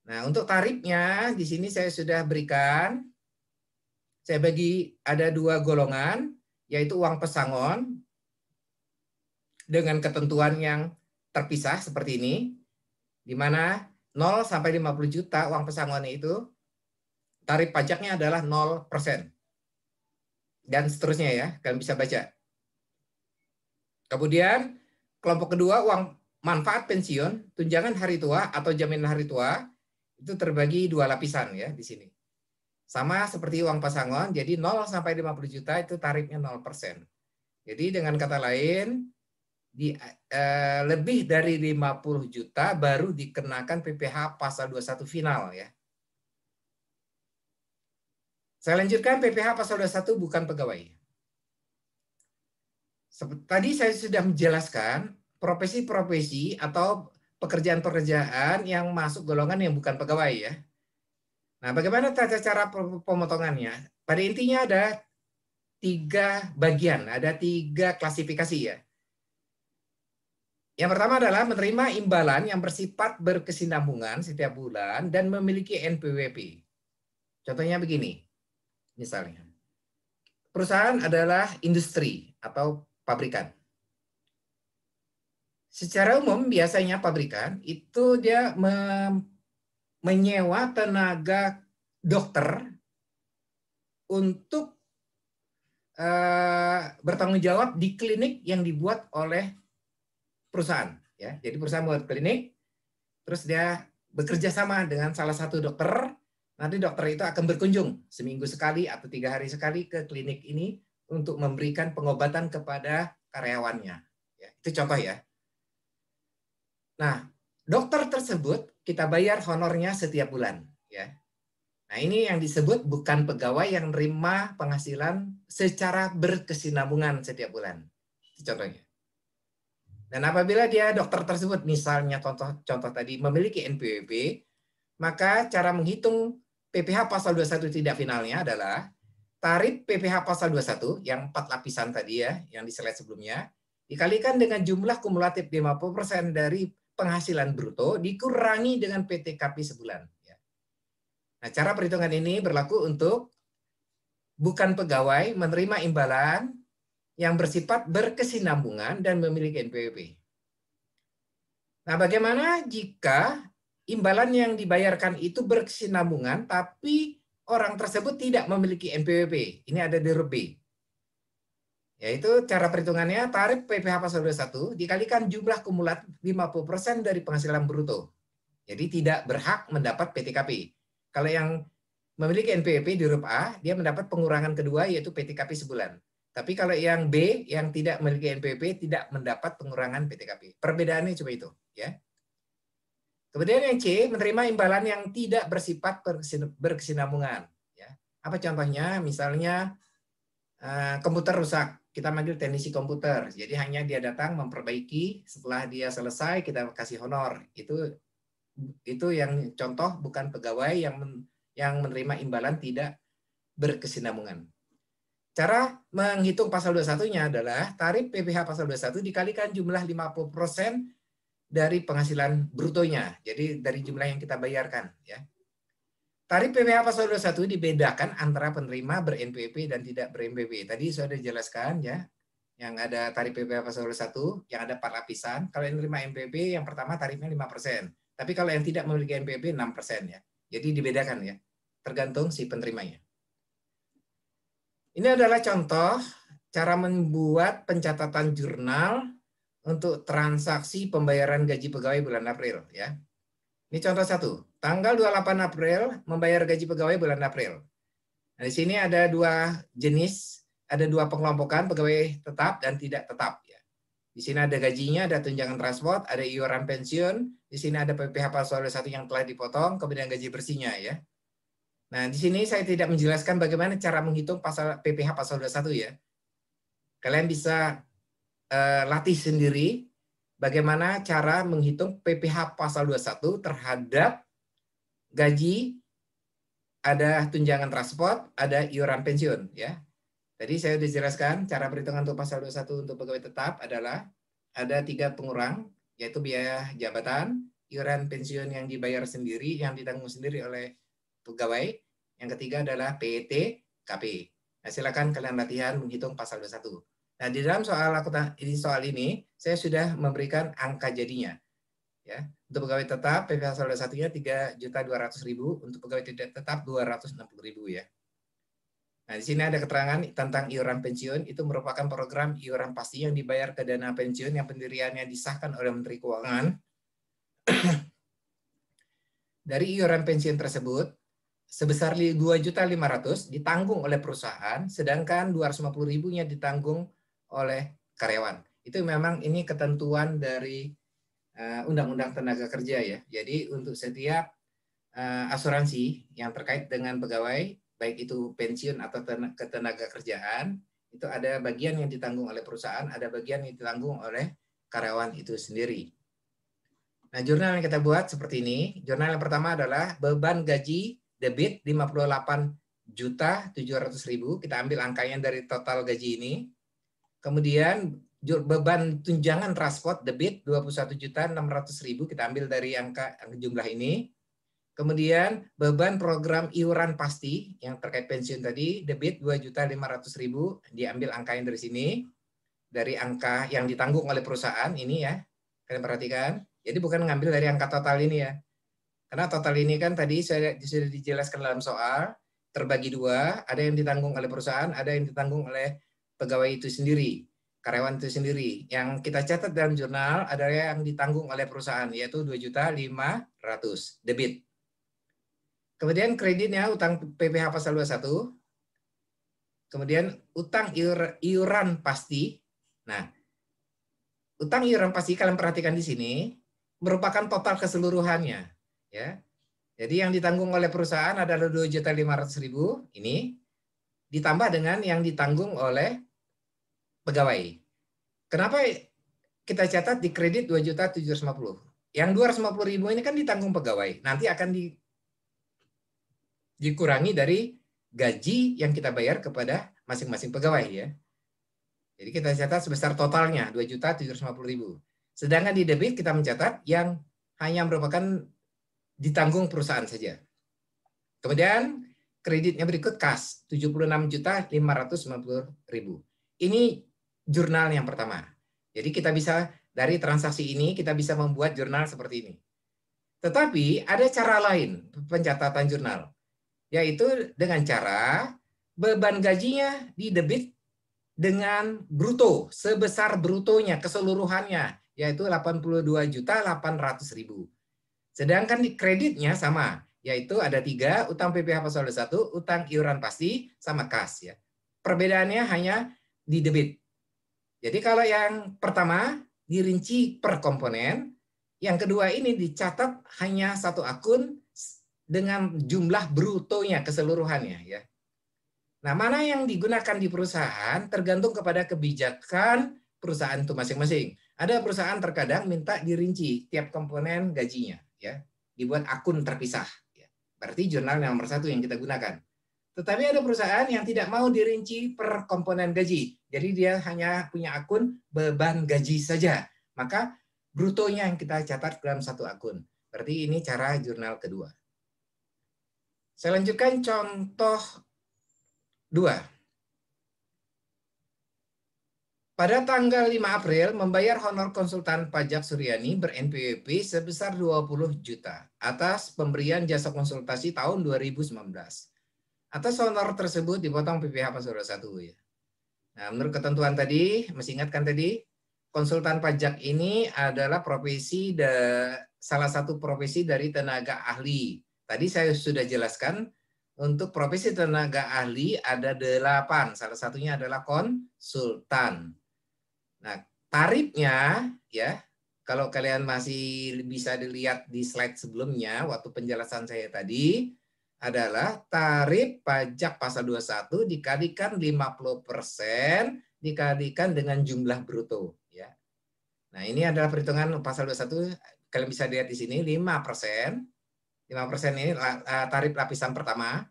Nah, untuk tarifnya di sini saya sudah berikan. Saya bagi ada 2 golongan, yaitu uang pesangon dengan ketentuan yang terpisah seperti ini, di mana 0 sampai 50 juta uang pesangonnya itu tarif pajaknya adalah 0%. Dan seterusnya ya, kalian bisa baca. Kemudian kelompok kedua uang manfaat pensiun, tunjangan hari tua atau jaminan hari tua itu terbagi 2 lapisan ya di sini. Sama seperti uang pesangon, jadi 0 sampai 50 juta itu tarifnya 0%. Jadi dengan kata lain lebih dari 50 juta baru dikenakan PPh pasal 21 final ya. Saya lanjutkan, PPh pasal 21 bukan pegawai. Tadi saya sudah menjelaskan profesi-profesi atau pekerjaan-pekerjaan yang masuk golongan yang bukan pegawai ya. Nah, bagaimana tata cara pemotongannya? Pada intinya ada 3 bagian, ada 3 klasifikasi ya. Yang pertama adalah menerima imbalan yang bersifat berkesinambungan setiap bulan dan memiliki NPWP. Contohnya begini. Misalnya, perusahaan adalah industri atau pabrikan. Secara umum biasanya pabrikan itu dia menyewa tenaga dokter untuk bertanggung jawab di klinik yang dibuat oleh perusahaan. Ya, jadi perusahaan buat klinik, terus dia bekerja sama dengan salah satu dokter. Nanti dokter itu akan berkunjung seminggu sekali atau 3 hari sekali ke klinik ini untuk memberikan pengobatan kepada karyawannya. Ya, itu contoh ya. Nah, dokter tersebut kita bayar honornya setiap bulan. Ya. Nah, ini yang disebut bukan pegawai yang menerima penghasilan secara berkesinambungan setiap bulan. Itu contohnya. Dan apabila dia dokter tersebut misalnya contoh tadi memiliki NPWP, maka cara menghitung PPh pasal 21 tidak finalnya adalah tarif PPh pasal 21 yang 4 lapisan tadi ya, yang di slide sebelumnya, dikalikan dengan jumlah kumulatif 50% dari penghasilan bruto dikurangi dengan PTKP sebulan. Nah, cara perhitungan ini berlaku untuk bukan pegawai menerima imbalan yang bersifat berkesinambungan dan memiliki NPWP. Nah, bagaimana jika imbalan yang dibayarkan itu berkesinambungan, tapi orang tersebut tidak memiliki NPWP. Ini ada di huruf B. Yaitu cara perhitungannya, tarif PPh pasal 21 dikalikan jumlah kumulatif 50% dari penghasilan bruto. Jadi tidak berhak mendapat PTKP. Kalau yang memiliki NPWP di huruf A, dia mendapat pengurangan kedua yaitu PTKP sebulan. Tapi kalau yang B, yang tidak memiliki NPWP, tidak mendapat pengurangan PTKP. Perbedaannya cuma itu. Ya. Kemudian yang C, menerima imbalan yang tidak bersifat berkesinambungan. Ya. Apa contohnya? Misalnya komputer rusak, kita manggil teknisi komputer. Jadi hanya dia datang memperbaiki, setelah dia selesai kita kasih honor. Itu yang contoh bukan pegawai yang menerima imbalan tidak berkesinambungan. Cara menghitung pasal 21-nya adalah tarif PPh pasal 21 dikalikan jumlah 50% dari penghasilan brutonya. Jadi dari jumlah yang kita bayarkan. Ya. Tarif PPh pasal 21 dibedakan antara penerima ber-NPWP dan tidak ber-NPWP. Tadi sudah dijelaskan ya. Yang ada tarif PPh pasal 21, yang ada 4 lapisan. Kalau yang menerima NPWP, yang pertama tarifnya 5%. Tapi kalau yang tidak memiliki NPWP 6% ya. Jadi dibedakan ya. Tergantung si penerimanya. Ini adalah contoh cara membuat pencatatan jurnal untuk transaksi pembayaran gaji pegawai bulan April ya. Ini contoh 1. Tanggal 28 April membayar gaji pegawai bulan April. Nah, di sini ada 2 jenis, ada 2 pengelompokan pegawai tetap dan tidak tetap ya. Di sini ada gajinya, ada tunjangan transport, ada iuran pensiun, di sini ada PPh pasal 21 yang telah dipotong, kemudian gaji bersihnya ya. Nah, di sini saya tidak menjelaskan bagaimana cara menghitung pasal PPh pasal 21 ya. Kalian bisa latih sendiri bagaimana cara menghitung PPh pasal 21 terhadap gaji, ada tunjangan transport, ada iuran pensiun ya. Tadi saya sudah jelaskan cara perhitungan untuk pasal 21 untuk pegawai tetap adalah ada 3 pengurang, yaitu biaya jabatan, iuran pensiun yang dibayar sendiri, yang ditanggung sendiri oleh pegawai. Yang ketiga adalah PET KP. Nah, silakan kalian latihan menghitung pasal 21. Nah, di dalam soal ini saya sudah memberikan angka jadinya. Ya, untuk pegawai tetap PPh pasal 21-nya 3.200.000, untuk pegawai tidak tetap 260.000 ya. Nah, di sini ada keterangan tentang iuran pensiun. Itu merupakan program iuran pasti yang dibayar ke dana pensiun yang pendiriannya disahkan oleh Menteri Keuangan. Dari iuran pensiun tersebut, sebesar 2.500.000 ditanggung oleh perusahaan, sedangkan 250.000-nya ditanggung oleh karyawan. Itu memang ini ketentuan dari Undang-Undang Tenaga Kerja ya. Jadi untuk setiap asuransi yang terkait dengan pegawai, baik itu pensiun atau ketenaga kerjaan, itu ada bagian yang ditanggung oleh perusahaan, ada bagian yang ditanggung oleh karyawan itu sendiri. Nah, jurnal yang kita buat seperti ini. Jurnal yang pertama adalah beban gaji debit 58.700.000. Kita ambil angkanya dari total gaji ini. Kemudian beban tunjangan transport debit 21.600.000. Kita ambil dari angka jumlah ini. Kemudian beban program iuran pasti yang terkait pensiun tadi debit 2.500.000, diambil angkanya dari sini, dari angka yang ditanggung oleh perusahaan ini ya. Kalian perhatikan. Jadi bukan ngambil dari angka total ini ya. Karena total ini kan tadi sudah dijelaskan dalam soal, terbagi dua, ada yang ditanggung oleh perusahaan, ada yang ditanggung oleh pegawai itu sendiri, karyawan itu sendiri. Yang kita catat dalam jurnal adalah yang ditanggung oleh perusahaan, yaitu 2.500.000 debit. Kemudian kreditnya utang PPh pasal 21. Kemudian utang iuran pasti. Nah, utang iuran pasti kalian perhatikan di sini merupakan total keseluruhannya, ya. Jadi yang ditanggung oleh perusahaan adalah 2.500.000 ini ditambah dengan yang ditanggung oleh pegawai. Kenapa kita catat di kredit 2.750? Yang 250.000 ini kan ditanggung pegawai. Nanti akan dikurangi dari gaji yang kita bayar kepada masing-masing pegawai ya. Jadi kita catat sebesar totalnya 2.750.000. Sedangkan di debit kita mencatat yang hanya merupakan ditanggung perusahaan saja. Kemudian kreditnya berikut kas 76.550.000. Ini jurnal yang pertama. Jadi kita bisa dari transaksi ini kita bisa membuat jurnal seperti ini. Tetapi ada cara lain pencatatan jurnal, yaitu dengan cara beban gajinya didebit dengan bruto, sebesar brutonya keseluruhannya, yaitu 82.800.000. Sedangkan di kreditnya sama, yaitu ada 3, utang PPh pasal 21, utang iuran pasti, sama kas ya. Perbedaannya hanya di debit. Jadi kalau yang pertama dirinci per komponen, yang kedua ini dicatat hanya satu akun dengan jumlah brutonya keseluruhannya ya. Nah, mana yang digunakan di perusahaan tergantung kepada kebijakan perusahaan itu masing-masing. Ada perusahaan terkadang minta dirinci tiap komponen gajinya ya, dibuat akun terpisah ya. Berarti jurnal nomor 1 yang kita gunakan. Tetapi ada perusahaan yang tidak mau dirinci per komponen gaji. Jadi dia hanya punya akun beban gaji saja. Maka brutonya yang kita catat dalam satu akun. Berarti ini cara jurnal kedua. Saya lanjutkan contoh 2. Pada tanggal 5 April membayar honor konsultan pajak Suryani ber-NPWP sebesar 20 juta atas pemberian jasa konsultasi tahun 2019. Atas honor tersebut dipotong PPh pasal 21 ya. Nah, menurut ketentuan tadi, masih ingatkan tadi, konsultan pajak ini adalah profesi salah satu profesi dari tenaga ahli. Tadi saya sudah jelaskan untuk profesi tenaga ahli ada 8, salah satunya adalah konsultan. Nah, tarifnya ya, kalau kalian masih bisa dilihat di slide sebelumnya waktu penjelasan saya tadi adalah tarif pajak pasal 21 dikalikan 50% dikalikan dengan jumlah bruto ya. Nah, ini adalah perhitungan pasal 21, kalian bisa lihat di sini 5%. 5% ini tarif lapisan pertama.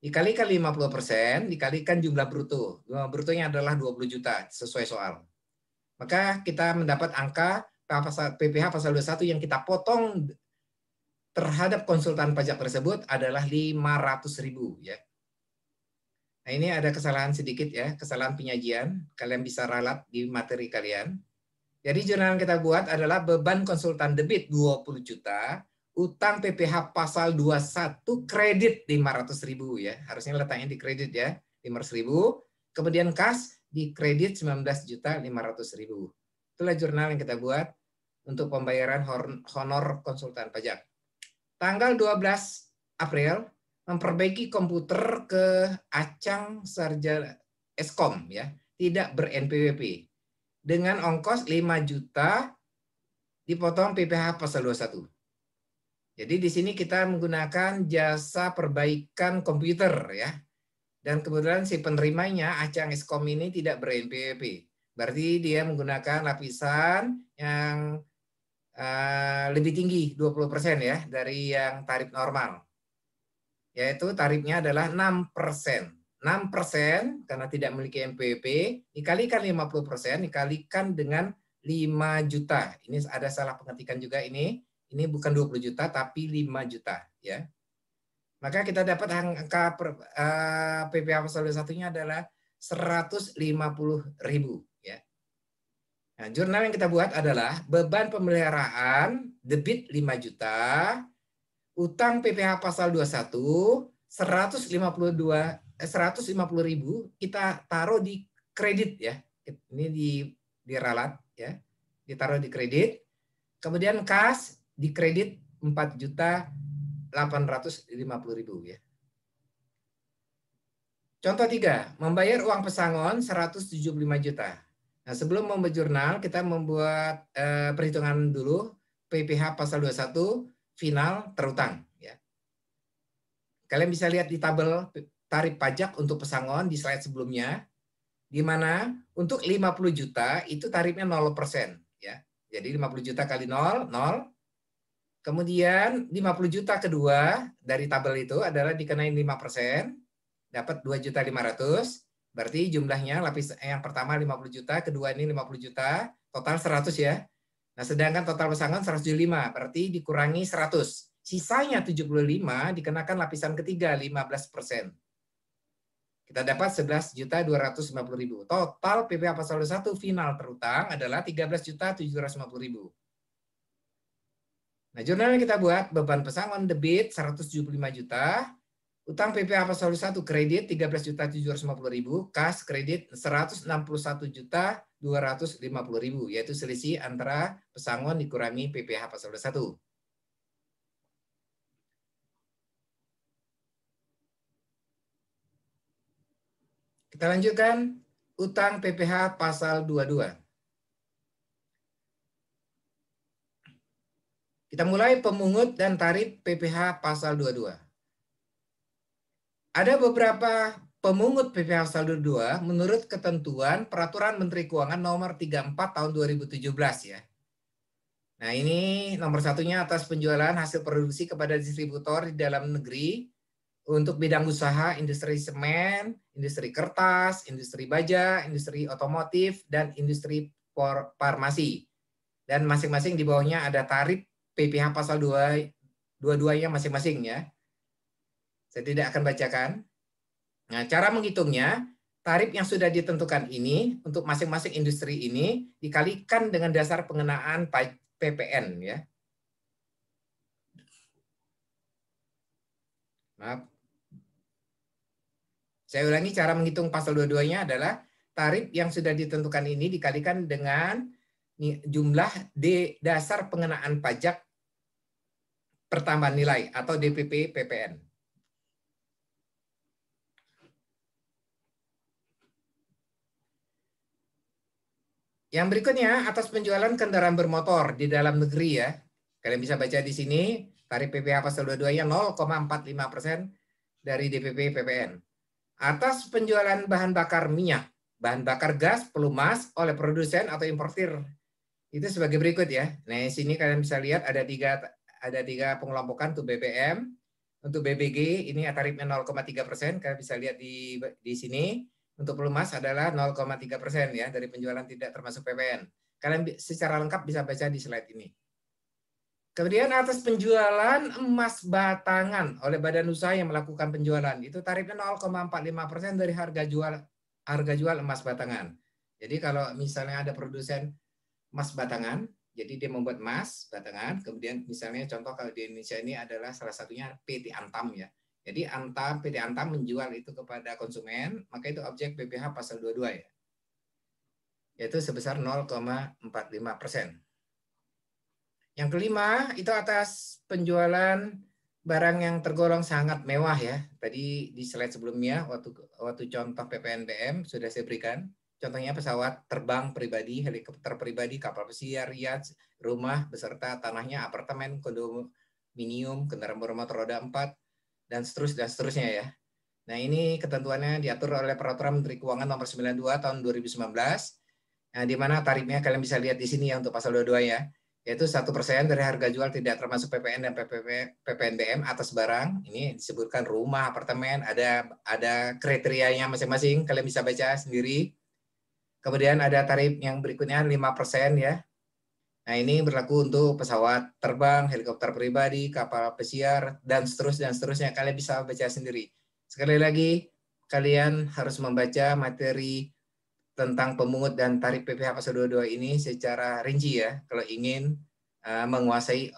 dikalikan 50%, dikalikan jumlah bruto. Jumlah brutonya adalah 20 juta sesuai soal. Maka kita mendapat angka PPh pasal 21 yang kita potong terhadap konsultan pajak tersebut adalah 500.000 ya. Nah, ini ada kesalahan sedikit ya, kesalahan penyajian. Kalian bisa ralat di materi kalian. Jadi jurnal yang kita buat adalah beban konsultan debit 20 juta, utang PPh pasal 21 kredit 500.000 ya. Harusnya letaknya di kredit ya, 500.000. Kemudian kas di kredit 19.500.000. Itulah jurnal yang kita buat untuk pembayaran honor konsultan pajak. Tanggal 12 April memperbaiki komputer ke Acang Sarjana Eskom ya, tidak ber-NPWP. Dengan ongkos 5 juta dipotong PPh pasal 21. Jadi di sini kita menggunakan jasa perbaikan komputer ya. Dan kemudian si penerimanya Acang Eskom ini tidak ber-NPWP. Berarti dia menggunakan lapisan yang lebih tinggi 20% ya dari yang tarif normal. Yaitu tarifnya adalah 6%. 6% karena tidak memiliki NPWP dikalikan 50% dikalikan dengan 5 juta. Ini ada salah pengetikan juga ini. Ini bukan 20 juta tapi 5 juta ya. Maka kita dapat angka PPh pasal 21-nya adalah 150.000 ya. Nah, jurnal yang kita buat adalah beban pemeliharaan debit 5 juta, utang PPh pasal 21 150.000 kita taruh di kredit ya. Ini diralat ya. Ditaruh di kredit. Kemudian kas di kredit 4.850.000 ya. Contoh 3, membayar uang pesangon 175 juta. Nah, sebelum membuat jurnal kita membuat perhitungan dulu PPh pasal 21 final terutang ya. Kalian bisa lihat di tabel tarif pajak untuk pesangon di slide sebelumnya, di mana untuk 50 juta itu tarifnya 0% ya. Jadi 50 juta kali 0, 0. Kemudian 50 juta kedua dari tabel itu adalah dikenain 5%, dapat 2.500.000. Berarti jumlahnya lapis yang pertama 50 juta, kedua ini 50 juta, total 100 ya. Nah, sedangkan total pesangon 175, berarti dikurangi 100. Sisanya 75 dikenakan lapisan ketiga 15%. Kita dapat 11.250.000. Total PPh pasal 1 final terutang adalah 13.750.000. Nah, jurnal yang kita buat beban pesangon debit 175 juta, utang PPh pasal 1 kredit 13.750.000, kas kredit 161.250.000, yaitu selisih antara pesangon dikurangi PPh pasal 1. Kita lanjutkan utang PPh pasal 22. Kita mulai pemungut dan tarif PPh pasal 22. Ada beberapa pemungut PPh pasal 22 menurut ketentuan Peraturan Menteri Keuangan nomor 34 tahun 2017 ya. Nah, ini nomor satunya atas penjualan hasil produksi kepada distributor di dalam negeri untuk bidang usaha industri semen, industri kertas, industri baja, industri otomotif, dan industri farmasi. Dan masing-masing di bawahnya ada tarif PPh pasal 22-nya masing-masing ya. Saya tidak akan bacakan. Nah, cara menghitungnya, tarif yang sudah ditentukan ini untuk masing-masing industri ini dikalikan dengan dasar pengenaan PPN ya. Maaf. Saya ulangi, cara menghitung pasal 22-nya adalah tarif yang sudah ditentukan ini dikalikan dengan jumlah dasar pengenaan pajak pertambahan nilai atau DPP PPN. Yang berikutnya atas penjualan kendaraan bermotor di dalam negeri ya. Kalian bisa baca di sini tarif PPh pasal 22-nya 0,45% dari DPP PPN. Atas penjualan bahan bakar minyak, bahan bakar gas, pelumas oleh produsen atau importir. Itu sebagai berikut ya. Nah, di sini kalian bisa lihat ada tiga pengelompokan tuh BBM, Untuk BBG ini tarifnya 0,3%. Kalian bisa lihat di sini. Untuk pelumas adalah 0,3% ya dari penjualan tidak termasuk PPN. Kalian secara lengkap bisa baca di slide ini. Kemudian atas penjualan emas batangan oleh badan usaha yang melakukan penjualan, itu tarifnya 0,45% dari harga jual emas batangan. Jadi kalau misalnya ada produsen emas batangan, jadi dia membuat emas batangan, kemudian misalnya contoh kalau di Indonesia ini adalah salah satunya PT Antam ya. Jadi PT Antam menjual itu kepada konsumen, maka itu objek PPh pasal 22 ya. Yaitu sebesar 0,45%. Yang kelima, itu atas penjualan barang yang tergolong sangat mewah ya. Tadi di slide sebelumnya, waktu contoh PPNBM sudah saya berikan. Contohnya pesawat terbang pribadi, helikopter pribadi, kapal pesiar, yacht, rumah, beserta tanahnya, apartemen, kondominium, kendaraan bermotor roda 4, dan seterusnya ya. Nah ini ketentuannya diatur oleh Peraturan Menteri Keuangan Nomor 92 Tahun 2019, di mana tarifnya kalian bisa lihat di sini ya untuk pasal 22 ya. Yaitu 1% dari harga jual tidak termasuk PPN dan PPNBM atas barang. Ini disebutkan rumah, apartemen, ada kriterianya masing-masing, kalian bisa baca sendiri. Kemudian ada tarif yang berikutnya 5% ya. Nah ini berlaku untuk pesawat terbang, helikopter pribadi, kapal pesiar, dan seterusnya. Kalian bisa baca sendiri. Sekali lagi, kalian harus membaca materi tentang pemungut dan tarif PPh pasal 22 ini secara rinci ya, kalau ingin menguasai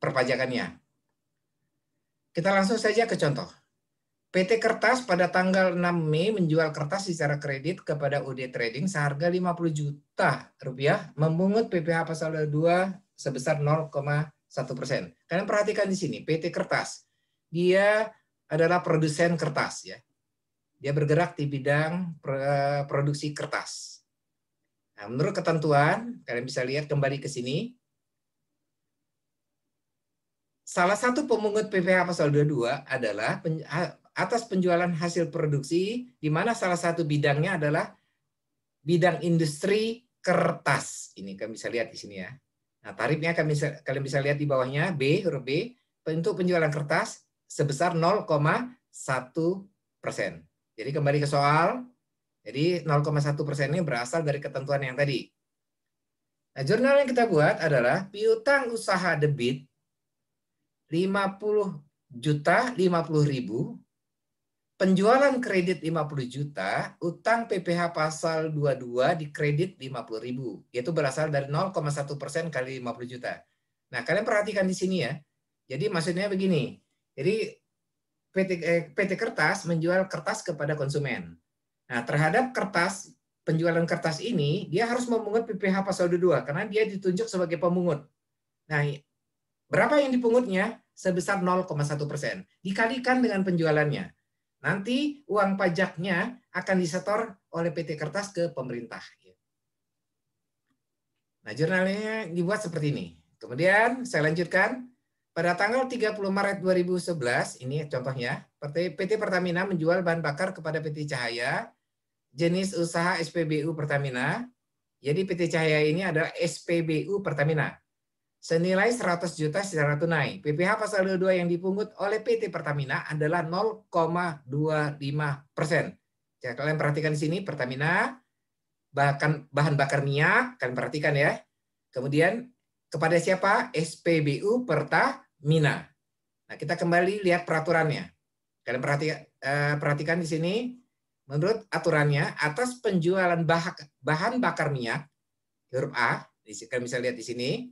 perpajakannya. Kita langsung saja ke contoh. PT Kertas pada tanggal 6 Mei menjual kertas secara kredit kepada UD Trading seharga 50 juta rupiah, memungut PPh pasal 22 sebesar 0,1%. Kalian perhatikan di sini, PT Kertas, dia adalah produsen kertas ya. Dia bergerak di bidang produksi kertas. Nah, menurut ketentuan, kalian bisa lihat kembali ke sini. Salah satu pemungut PPh pasal 22 adalah atas penjualan hasil produksi, di mana salah satu bidangnya adalah bidang industri kertas. Ini kalian bisa lihat di sini ya. Nah, tarifnya kalian bisa lihat di bawahnya, huruf B, untuk penjualan kertas sebesar 0,1%. Jadi kembali ke soal, jadi 0,1% ini berasal dari ketentuan yang tadi. Nah, jurnal yang kita buat adalah piutang usaha debit 50 juta 50.000, penjualan kredit 50 juta, utang PPh pasal 22 di kredit 50.000, yaitu berasal dari 0,1% kali 50 juta. Nah, kalian perhatikan di sini ya. Jadi maksudnya begini. Jadi PT Kertas menjual kertas kepada konsumen. Nah, terhadap penjualan kertas ini, dia harus memungut PPh pasal 22 karena dia ditunjuk sebagai pemungut. Nah, berapa yang dipungutnya? Sebesar 0,1%. Dikalikan dengan penjualannya. Nanti uang pajaknya akan disetor oleh PT Kertas ke pemerintah. Nah, jurnalnya dibuat seperti ini. Kemudian saya lanjutkan. Pada tanggal 30 Maret 2011, ini contohnya, PT Pertamina menjual bahan bakar kepada PT Cahaya, jenis usaha SPBU Pertamina. Jadi PT Cahaya ini adalah SPBU Pertamina. Senilai 100 juta secara tunai. PPh pasal 22 yang dipungut oleh PT Pertamina adalah 0,25%. Ya, kalian perhatikan di sini Pertamina, bahkan bahan bakar minyak, kalian perhatikan ya. Kemudian kepada siapa? SPBU Pertamina. Nah, kita kembali lihat peraturannya. Kalian perhatikan di sini. Menurut aturannya, atas penjualan bahan bakar minyak, huruf A, kalian bisa lihat di sini.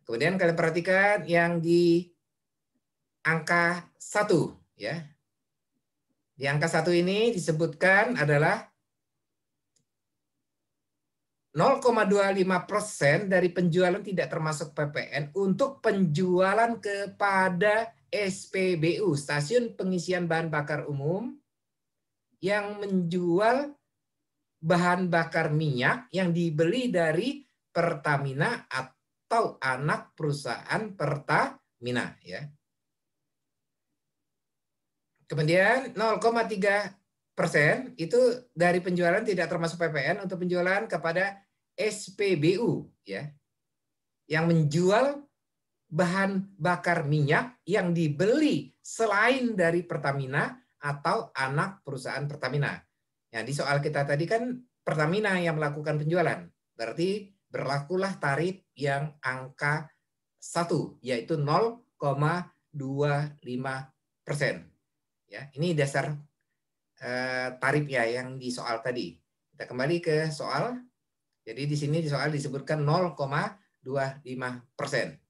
Kemudian kalian perhatikan yang di angka 1. Ya. Di angka 1 ini disebutkan adalah 0,25% dari penjualan tidak termasuk PPN untuk penjualan kepada SPBU, Stasiun Pengisian Bahan Bakar Umum, yang menjual bahan bakar minyak yang dibeli dari Pertamina atau anak perusahaan Pertamina. Ya. Kemudian 0,3% itu dari penjualan tidak termasuk PPN untuk penjualan kepada SPBU ya, yang menjual bahan bakar minyak yang dibeli selain dari Pertamina atau anak perusahaan Pertamina. Ya, di soal kita tadi kan Pertamina yang melakukan penjualan. Berarti berlakulah tarif yang angka 1, yaitu 0,25%. Ya, ini dasar tarif ya yang di soal tadi. Kita kembali ke soal. Jadi di sini di soal disebutkan 0,25%.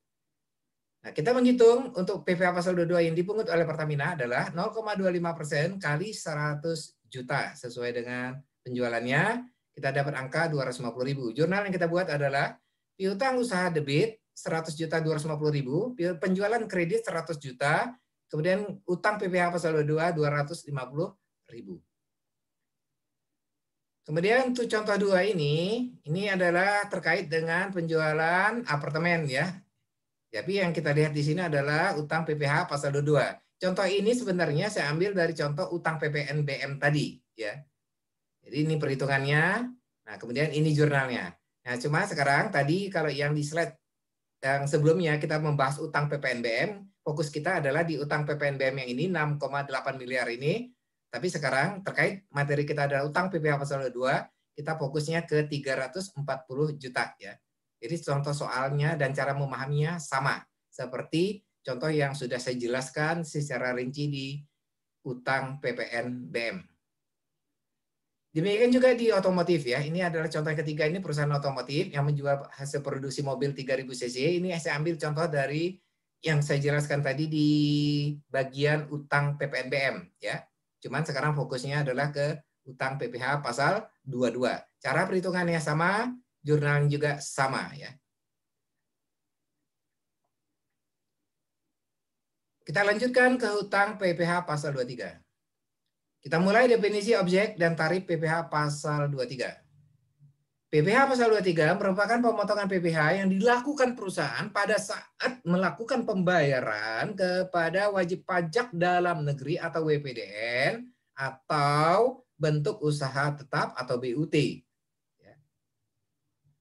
Nah, kita menghitung untuk PPh pasal 22 yang dipungut oleh Pertamina adalah 0,25% kali 100 juta. Sesuai dengan penjualannya, kita dapat angka 250.000. Jurnal yang kita buat adalah piutang usaha debit 100 juta 250.000, penjualan kredit 100 juta, kemudian utang PPh pasal 22 250.000. Kemudian untuk contoh 2 ini adalah terkait dengan penjualan apartemen ya. Tapi yang kita lihat di sini adalah utang PPh pasal 22. Contoh ini sebenarnya saya ambil dari contoh utang PPNBM tadi ya. Jadi ini perhitungannya. Nah, kemudian ini jurnalnya. Nah, cuma sekarang tadi kalau yang di slide yang sebelumnya kita membahas utang PPNBM, fokus kita adalah di utang PPNBM yang ini 6,8 miliar ini. Tapi sekarang terkait materi kita adalah utang PPh pasal 22, kita fokusnya ke 340 juta ya. Jadi contoh soalnya dan cara memahaminya sama seperti contoh yang sudah saya jelaskan secara rinci di utang PPNBM. Demikian juga di otomotif ya. Ini adalah contoh yang ketiga, ini perusahaan otomotif yang menjual hasil produksi mobil 3000 cc. Ini saya ambil contoh dari yang saya jelaskan tadi di bagian utang PPNBM ya. Cuman sekarang fokusnya adalah ke utang PPh pasal 22. Cara perhitungannya sama, jurnal juga sama ya. Kita lanjutkan ke hutang PPh pasal 23. Kita mulai definisi objek dan tarif PPh pasal 23. PPh pasal 23 merupakan pemotongan PPh yang dilakukan perusahaan pada saat melakukan pembayaran kepada wajib pajak dalam negeri atau WPDN atau bentuk usaha tetap atau BUT.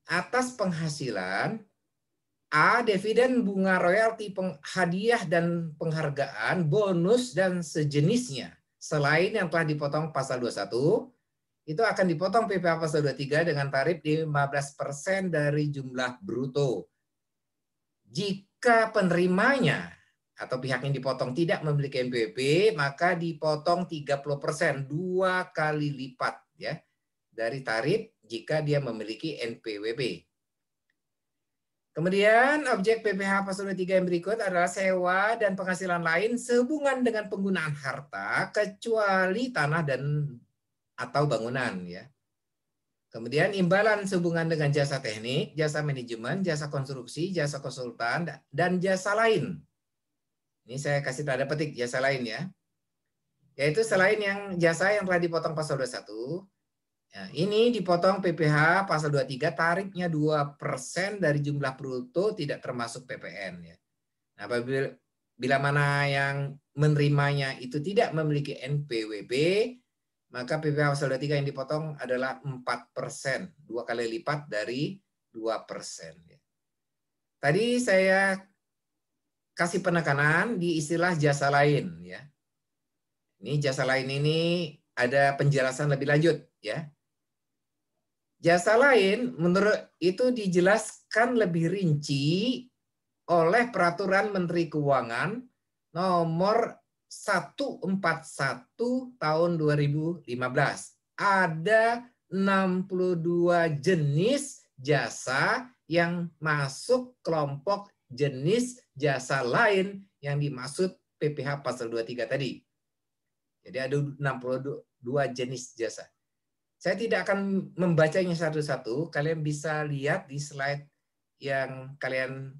Atas penghasilan A. Dividen, bunga royalti, hadiah dan penghargaan, bonus dan sejenisnya selain yang telah dipotong pasal 21, itu akan dipotong PPh pasal 23 dengan tarif 15% dari jumlah bruto. Jika penerimanya atau pihak yang dipotong tidak memiliki NPWP, maka dipotong 30%, 2 kali lipat ya dari tarif jika dia memiliki NPWP. Kemudian objek PPh pasal 23 yang berikut adalah sewa dan penghasilan lain sehubungan dengan penggunaan harta kecuali tanah dan atau bangunan ya. Kemudian imbalan sehubungan dengan jasa teknik, jasa manajemen, jasa konstruksi, jasa konsultan dan jasa lain. Ini saya kasih tanda petik jasa lain ya. Yaitu selain yang jasa yang telah dipotong pasal 21, ya, ini dipotong PPh pasal 23 tarifnya 2% dari jumlah bruto tidak termasuk PPN ya. Nah, bila mana yang menerimanya itu tidak memiliki NPWP, maka PPh pasal 23 yang dipotong adalah 4%, 2 kali lipat dari 2%. Ya. Tadi saya kasih penekanan di istilah jasa lain ya. Ini jasa lain ini ada penjelasan lebih lanjut ya. Jasa lain menurut itu dijelaskan lebih rinci oleh Peraturan Menteri Keuangan nomor 141 tahun 2015. Ada 62 jenis jasa yang masuk kelompok jenis jasa lain yang dimaksud PPh pasal 23 tadi. Jadi ada 62 jenis jasa. Saya tidak akan membacanya satu-satu. Kalian bisa lihat di slide yang kalian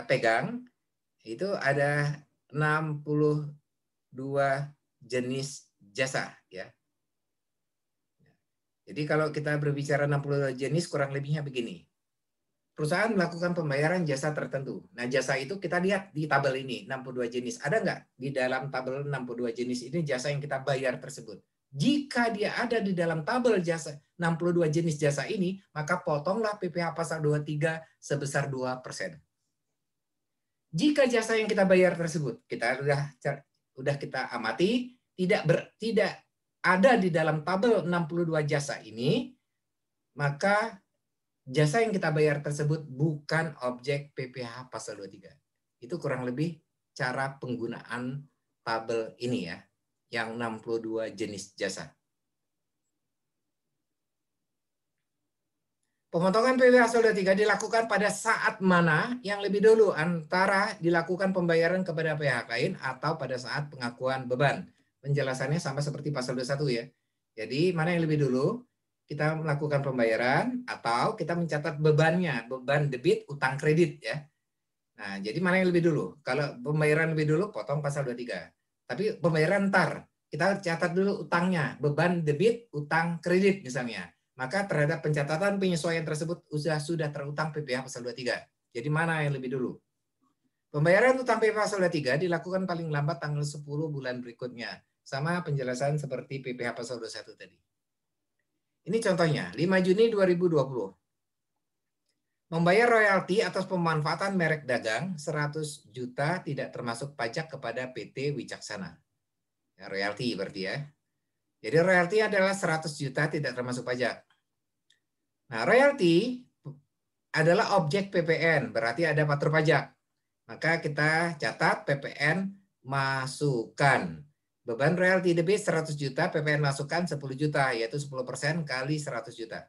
pegang. Itu ada 62 jenis jasa. Ya. Jadi kalau kita berbicara 62 jenis, kurang lebihnya begini. Perusahaan melakukan pembayaran jasa tertentu. Nah, jasa itu kita lihat di tabel ini, 62 jenis. Ada nggak di dalam tabel 62 jenis ini jasa yang kita bayar tersebut? Jika dia ada di dalam tabel jasa 62 jenis jasa ini, maka potonglah PPh pasal 23 sebesar 2%. Jika jasa yang kita bayar tersebut kita udah kita amati tidak ada di dalam tabel 62 jasa ini, maka jasa yang kita bayar tersebut bukan objek PPh pasal 23. Itu kurang lebih cara penggunaan tabel ini ya, yang 62 jenis jasa. Pemotongan PPh pasal 23 dilakukan pada saat mana yang lebih dulu, antara dilakukan pembayaran kepada pihak lain atau pada saat pengakuan beban. Penjelasannya sama seperti pasal 21 ya. Jadi mana yang lebih dulu? Kita melakukan pembayaran atau kita mencatat bebannya, beban debit, utang kredit ya. Nah, jadi mana yang lebih dulu? Kalau pembayaran lebih dulu, potong pasal 23. Tapi pembayaran ntar, kita catat dulu utangnya, beban debit, utang kredit misalnya. Maka terhadap pencatatan penyesuaian tersebut sudah terutang PPh pasal 23. Jadi mana yang lebih dulu? Pembayaran utang PPh pasal 23 dilakukan paling lambat tanggal 10 bulan berikutnya. Sama penjelasan seperti PPh pasal 21 tadi. Ini contohnya, 5 Juni 2020. Membayar royalti atas pemanfaatan merek dagang 100 juta tidak termasuk pajak kepada PT Wicaksana. Ya, royalti berarti ya. Jadi royalti adalah 100 juta tidak termasuk pajak. Nah, royalti adalah objek PPN, berarti ada faktur pajak. Maka kita catat PPN masukkan. Beban royalti debit 100 juta, PPN masukkan 10 juta, yaitu 10% kali 100 juta.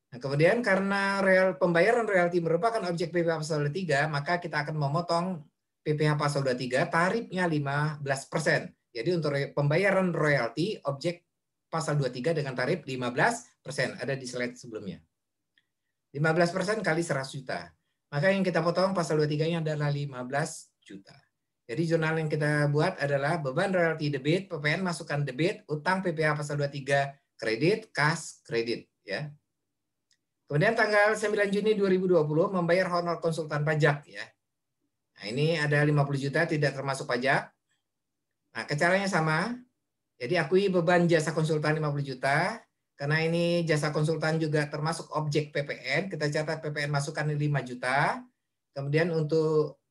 Nah, kemudian karena pembayaran royalti merupakan objek PPh pasal 23, maka kita akan memotong PPh pasal 23 tarifnya 15%. Jadi untuk pembayaran royalti objek pasal 23 dengan tarif 15%, ada di slide sebelumnya. 15% kali 100 juta. Maka yang kita potong pasal 23-nya adalah 15 juta. Jadi jurnal yang kita buat adalah beban royalti debit, PPN masukkan debit, utang PPh pasal 23 kredit, kas kredit ya. Kemudian tanggal 9 Juni 2020 membayar honor konsultan pajak ya. Nah, ini ada 50 juta tidak termasuk pajak. Nah, caranya sama. Jadi akui beban jasa konsultan 50 juta. Karena ini jasa konsultan juga termasuk objek PPN, kita catat PPN masukkan 5 juta. Kemudian untuk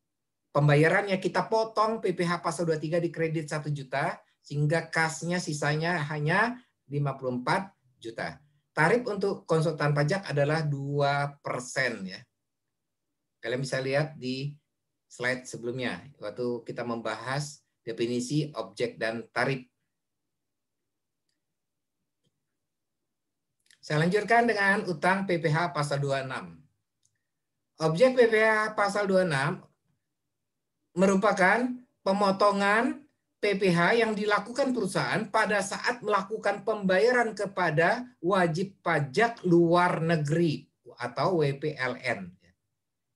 pembayarannya kita potong PPh pasal 23 di kredit 1 juta sehingga kasnya sisanya hanya 54 juta. Tarif untuk konsultan pajak adalah 2% ya. Kalian bisa lihat di slide sebelumnya waktu kita membahas definisi objek dan tarif. Saya lanjutkan dengan utang PPh pasal 26. Objek PPh pasal 26 merupakan pemotongan PPh yang dilakukan perusahaan pada saat melakukan pembayaran kepada wajib pajak luar negeri atau WPLN.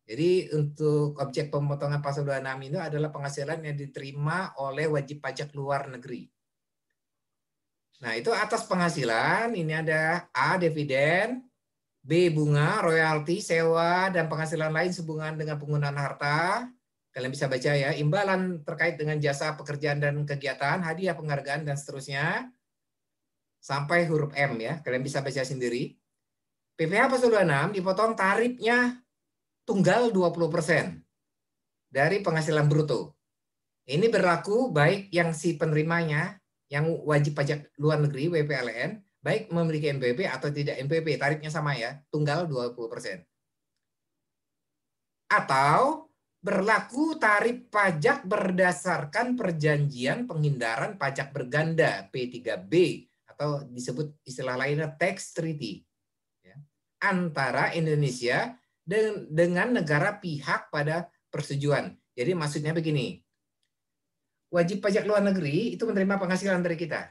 Jadi untuk objek pemotongan pasal 26 itu adalah penghasilan yang diterima oleh wajib pajak luar negeri. Nah, itu atas penghasilan, ini ada A, dividen, B, bunga, royalti, sewa, dan penghasilan lain sehubungan dengan penggunaan harta. Kalian bisa baca ya, imbalan terkait dengan jasa pekerjaan dan kegiatan, hadiah penghargaan, dan seterusnya. Sampai huruf M ya, kalian bisa baca sendiri. PPh pasal 26 dipotong tarifnya tunggal 20% dari penghasilan bruto. Ini berlaku baik yang si penerimanya, yang wajib pajak luar negeri, WPLN, baik memiliki MPP atau tidak MPP, tarifnya sama ya, tunggal 20%. Atau berlaku tarif pajak berdasarkan perjanjian penghindaran pajak berganda P3B atau disebut istilah lainnya tax treaty ya, antara Indonesia dengan negara pihak pada persetujuan. Jadi maksudnya begini, wajib pajak luar negeri itu menerima penghasilan dari kita.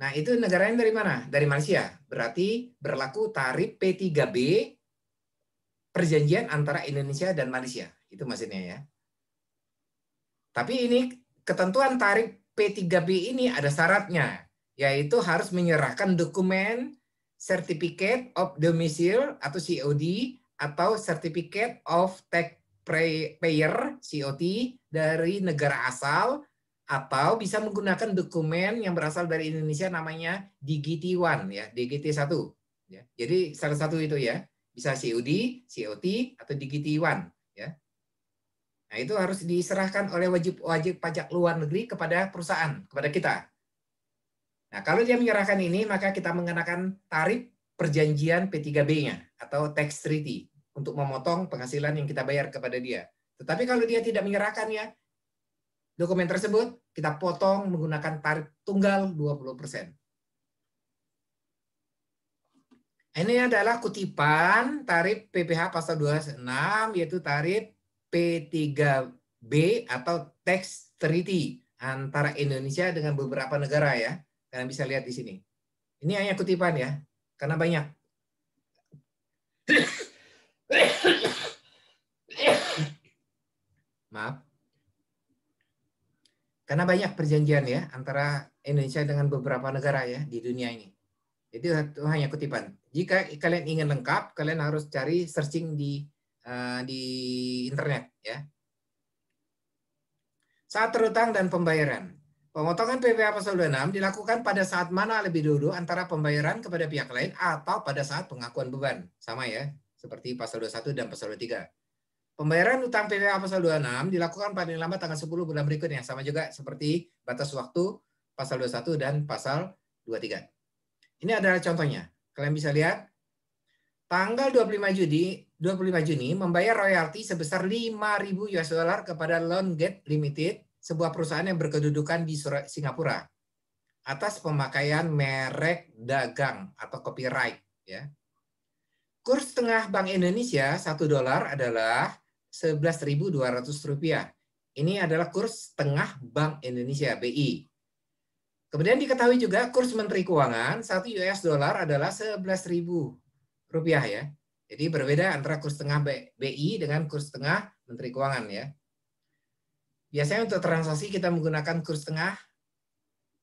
Nah, itu negaranya dari mana? Dari Malaysia. Berarti berlaku tarif P3B perjanjian antara Indonesia dan Malaysia. Itu maksudnya ya. Tapi ini ketentuan tarif P3B ini ada syaratnya, yaitu harus menyerahkan dokumen Certificate of Domicile atau COD atau Certificate of Taxpayer COT dari negara asal, atau bisa menggunakan dokumen yang berasal dari Indonesia namanya DGT1 ya, DGT1 ya. Jadi salah satu itu ya, bisa COD, COT atau DGT1 ya. Nah, itu harus diserahkan oleh wajib pajak luar negeri kepada perusahaan, kepada kita. Nah, kalau dia menyerahkan ini, maka kita mengenakan tarif perjanjian P3B-nya atau tax treaty untuk memotong penghasilan yang kita bayar kepada dia. Tetapi kalau dia tidak menyerahkannya, dokumen tersebut kita potong menggunakan tarif tunggal 20%. Ini adalah kutipan tarif PPh pasal 26, yaitu tarif P3B atau tax treaty antara Indonesia dengan beberapa negara ya. Kalian bisa lihat di sini. Ini hanya kutipan ya, karena banyak. Maaf. Karena banyak perjanjian ya antara Indonesia dengan beberapa negara ya di dunia ini. Itu hanya kutipan. Jika kalian ingin lengkap, kalian harus cari searching di internet ya. Saat terutang dan pembayaran. Pemotongan PPh pasal 26 dilakukan pada saat mana lebih dulu antara pembayaran kepada pihak lain atau pada saat pengakuan beban. Sama ya, seperti pasal 21 dan pasal 23. Pembayaran utang PPh pasal 26 dilakukan paling lambat tanggal 10 bulan berikutnya. Sama juga seperti batas waktu pasal 21 dan pasal 23. Ini adalah contohnya. Kalian bisa lihat tanggal 25 Juni membayar royalti sebesar 5.000 US dollar kepada LoanGate Limited, sebuah perusahaan yang berkedudukan di Singapura atas pemakaian merek dagang atau copyright ya. Kurs tengah Bank Indonesia 1 dolar adalah 11.200 rupiah. Ini adalah kurs tengah Bank Indonesia BI. Kemudian diketahui juga kurs Menteri Keuangan 1 US dollar adalah 11.000 rupiah ya. Jadi berbeda antara kurs tengah BI dengan kurs tengah Menteri Keuangan ya. Biasanya untuk transaksi kita menggunakan kurs tengah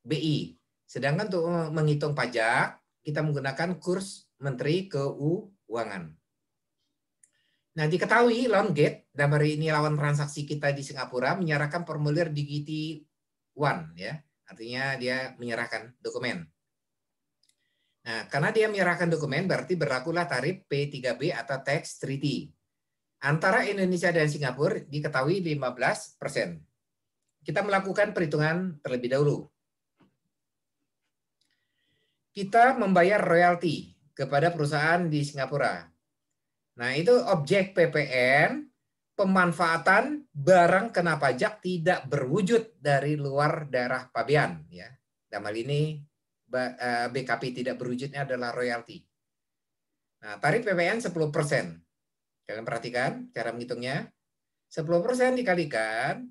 BI. Sedangkan untuk menghitung pajak kita menggunakan kurs Menteri Keuangan. Nah, diketahui LoanGate, dan hari ini lawan transaksi kita di Singapura, menyerahkan formulir Digiti One ya. Artinya dia menyerahkan dokumen. Nah, karena dia menyerahkan dokumen, berarti berlakulah tarif P3B atau tax treaty. Antara Indonesia dan Singapura diketahui 15%. Kita melakukan perhitungan terlebih dahulu. Kita membayar royalti kepada perusahaan di Singapura. Nah, itu objek PPN, pemanfaatan barang kena pajak tidak berwujud dari luar daerah pabean. Ya. Dalam hal ini, BKP tidak berwujudnya adalah royalti. Nah, tarif PPN 10%. Kalian perhatikan cara menghitungnya. 10% dikalikan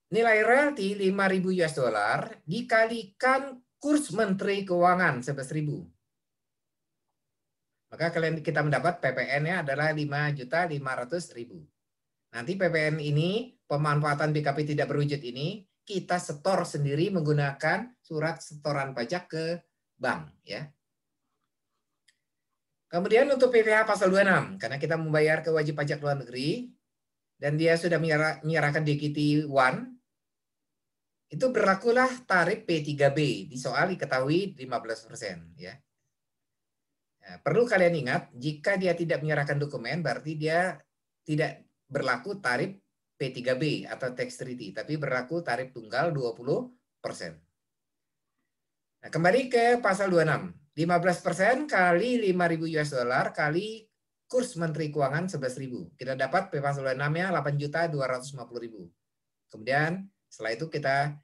nilai royalti 5.000 US dollar dikalikan kurs Menteri Keuangan 11.000. Maka kita mendapat PPN-nya adalah 5.500.000. Nanti PPN ini, pemanfaatan BKP tidak berwujud ini, kita setor sendiri menggunakan surat setoran pajak ke bank. Ya. Kemudian untuk PPh pasal 26, karena kita membayar ke wajib pajak luar negeri, dan dia sudah menyerahkan Digiti One, itu berlakulah tarif P3B, di soal diketahui 15%. Ya. Nah, perlu kalian ingat, jika dia tidak menyerahkan dokumen, berarti dia tidak berlaku tarif P3B atau tax treaty, tapi berlaku tarif tunggal 20%. Nah, kembali ke pasal 26. 15% kali 5.000 US dollar kali kurs Menteri Keuangan 11.000. Kita dapat P pasal 26-nya 8.250.000. Kemudian setelah itu kita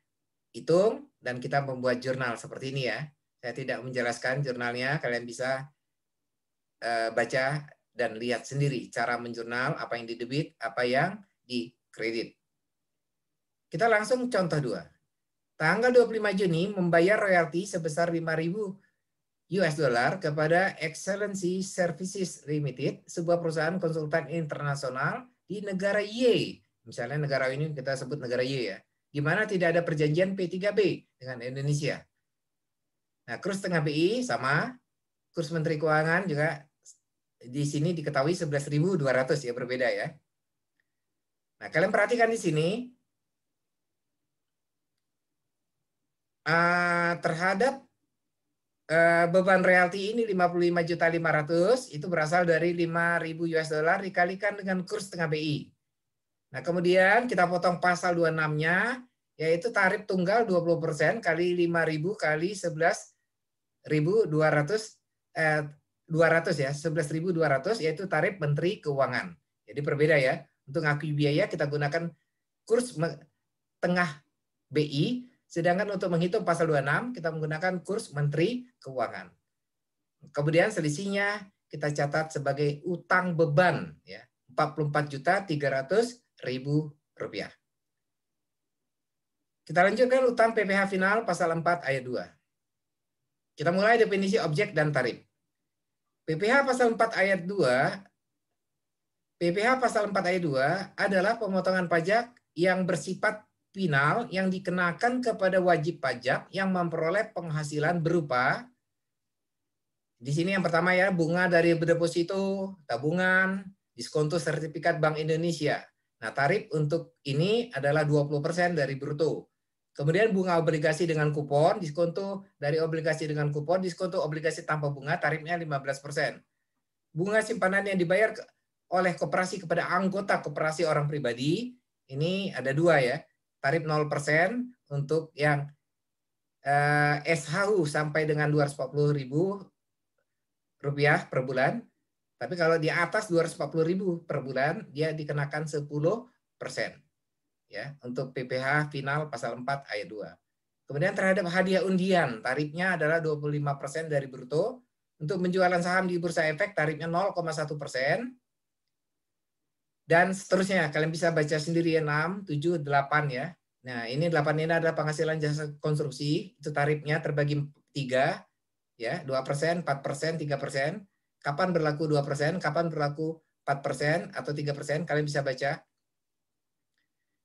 hitung dan kita membuat jurnal seperti ini ya. Saya tidak menjelaskan jurnalnya, kalian bisa baca dan lihat sendiri cara menjurnal, apa yang didebit, apa yang dikredit. Kita langsung contoh 2. Tanggal 25 Juni membayar royalti sebesar 5.000 US dollar kepada Excellency Services Limited, sebuah perusahaan konsultan internasional di negara Y. Misalnya negara ini kita sebut negara Y ya. Di mana tidak ada perjanjian P3B dengan Indonesia. Nah, kurs tengah BI sama, kurs Menteri Keuangan juga di sini diketahui 11.200 ya, berbeda ya. Nah, kalian perhatikan di sini terhadap beban royalti ini 55.500.000 itu berasal dari 5.000 US dollar dikalikan dengan kurs tengah BI. Nah, kemudian kita potong pasal 26-nya, yaitu tarif tunggal 20% kali 5.000 kali 11.200 200 ya, 11.200 yaitu tarif Menteri Keuangan. Jadi berbeda ya. Untuk ngakui biaya kita gunakan kurs tengah BI, sedangkan untuk menghitung pasal 26 kita menggunakan kurs Menteri Keuangan. Kemudian selisihnya kita catat sebagai utang beban ya, 44.300.000 rupiah. Kita lanjutkan utang PPh final pasal 4 ayat 2. Kita mulai definisi objek dan tarif. PPh pasal 4 ayat 2, PPh pasal 4 ayat 2 adalah pemotongan pajak yang bersifat final yang dikenakan kepada wajib pajak yang memperoleh penghasilan berupa, di sini yang pertama ya, bunga dari deposito, tabungan, diskonto sertifikat Bank Indonesia. Nah, tarif untuk ini adalah 20% dari bruto. Kemudian bunga obligasi dengan kupon, diskonto dari obligasi dengan kupon, diskonto obligasi tanpa bunga, tarifnya 15%. Bunga simpanan yang dibayar oleh koperasi kepada anggota koperasi orang pribadi, ini ada dua ya. Tarif 0% untuk yang SHU sampai dengan 240.000 rupiah per bulan. Tapi kalau di atas 240.000 per bulan, dia dikenakan 10%. Ya, untuk PPh final pasal 4 ayat 2. Kemudian terhadap hadiah undian, tarifnya adalah 25% dari bruto. Untuk penjualan saham di Bursa Efek, tarifnya 0,1%. Dan seterusnya, kalian bisa baca sendiri ya, 6, 7, 8 ya. Nah, ini 8 ini adalah penghasilan jasa konstruksi, itu tarifnya terbagi 3, ya, 2%, 4%, 3%. Kapan berlaku 2%, kapan berlaku 4% atau 3%, kalian bisa baca.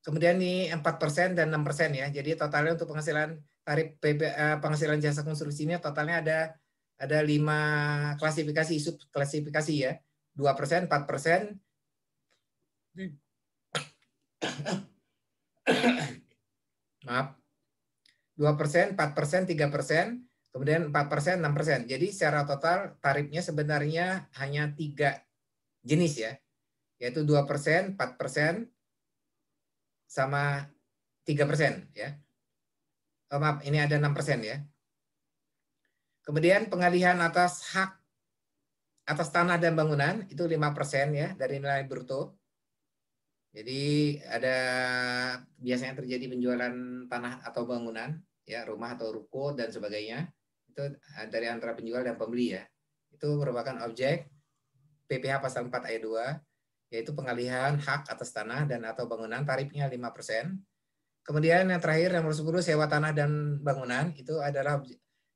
Kemudian ini 4% dan 6% ya. Jadi totalnya untuk penghasilan tarif penghasilan jasa konstruksi ini totalnya ada 5 klasifikasi, sub klasifikasi ya. 2%, 4%. Maaf. 2%, 4%, 3%, kemudian 4%, 6%. Jadi secara total tarifnya sebenarnya hanya 3 jenis ya. Yaitu 2%, 4%, sama 3% ya. Oh, maaf, ini ada 6% ya. Kemudian pengalihan atas hak atas tanah dan bangunan itu 5% ya dari nilai bruto. Jadi ada biasanya terjadi penjualan tanah atau bangunan ya, rumah atau ruko dan sebagainya. Itu dari antara penjual dan pembeli ya. Itu merupakan objek PPh pasal 4 ayat 2, yaitu pengalihan hak atas tanah dan atau bangunan, tarifnya 5%. Kemudian yang terakhir nomor 10, sewa tanah dan bangunan, itu adalah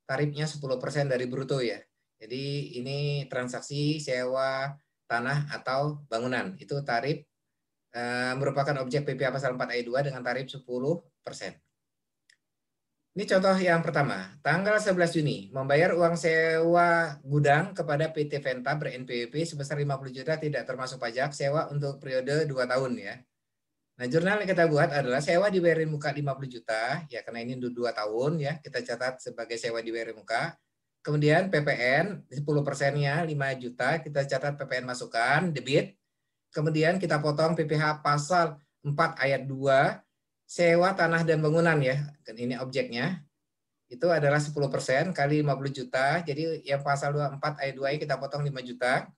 tarifnya 10% dari bruto ya. Jadi ini transaksi sewa tanah atau bangunan, itu tarif merupakan objek PPh pasal 4 ayat 2 dengan tarif 10%. Ini contoh yang pertama, tanggal 11 Juni, membayar uang sewa gudang kepada PT Venta ber-NPWP sebesar 50 juta tidak termasuk pajak, sewa untuk periode 2 tahun ya. Nah, jurnal yang kita buat adalah sewa dibayarin muka 50 juta, ya karena ini 2 tahun ya, kita catat sebagai sewa dibayarin muka. Kemudian PPN 10%-nya 5 juta, kita catat PPN masukan, debit. Kemudian kita potong PPh pasal 4 ayat 2, sewa tanah dan bangunan ya, ini objeknya. Itu adalah 10% kali 50 juta, jadi yang pasal 24 ayat 2 kita potong 5 juta.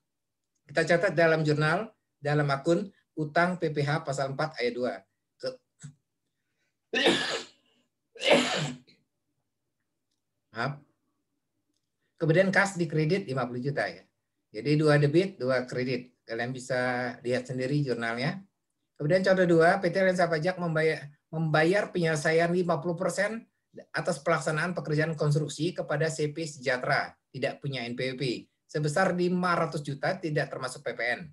Kita catat dalam jurnal, dalam akun utang PPh pasal 4 ayat 2. Maaf. Kemudian kas di kredit 50 juta ya. Jadi 2 debit, 2 kredit. Kalian bisa lihat sendiri jurnalnya. Kemudian contoh 2, PT Lensa Pajak membayar penyelesaian 50% atas pelaksanaan pekerjaan konstruksi kepada CP Sejahtera, tidak punya NPWP, sebesar 500 juta tidak termasuk PPN.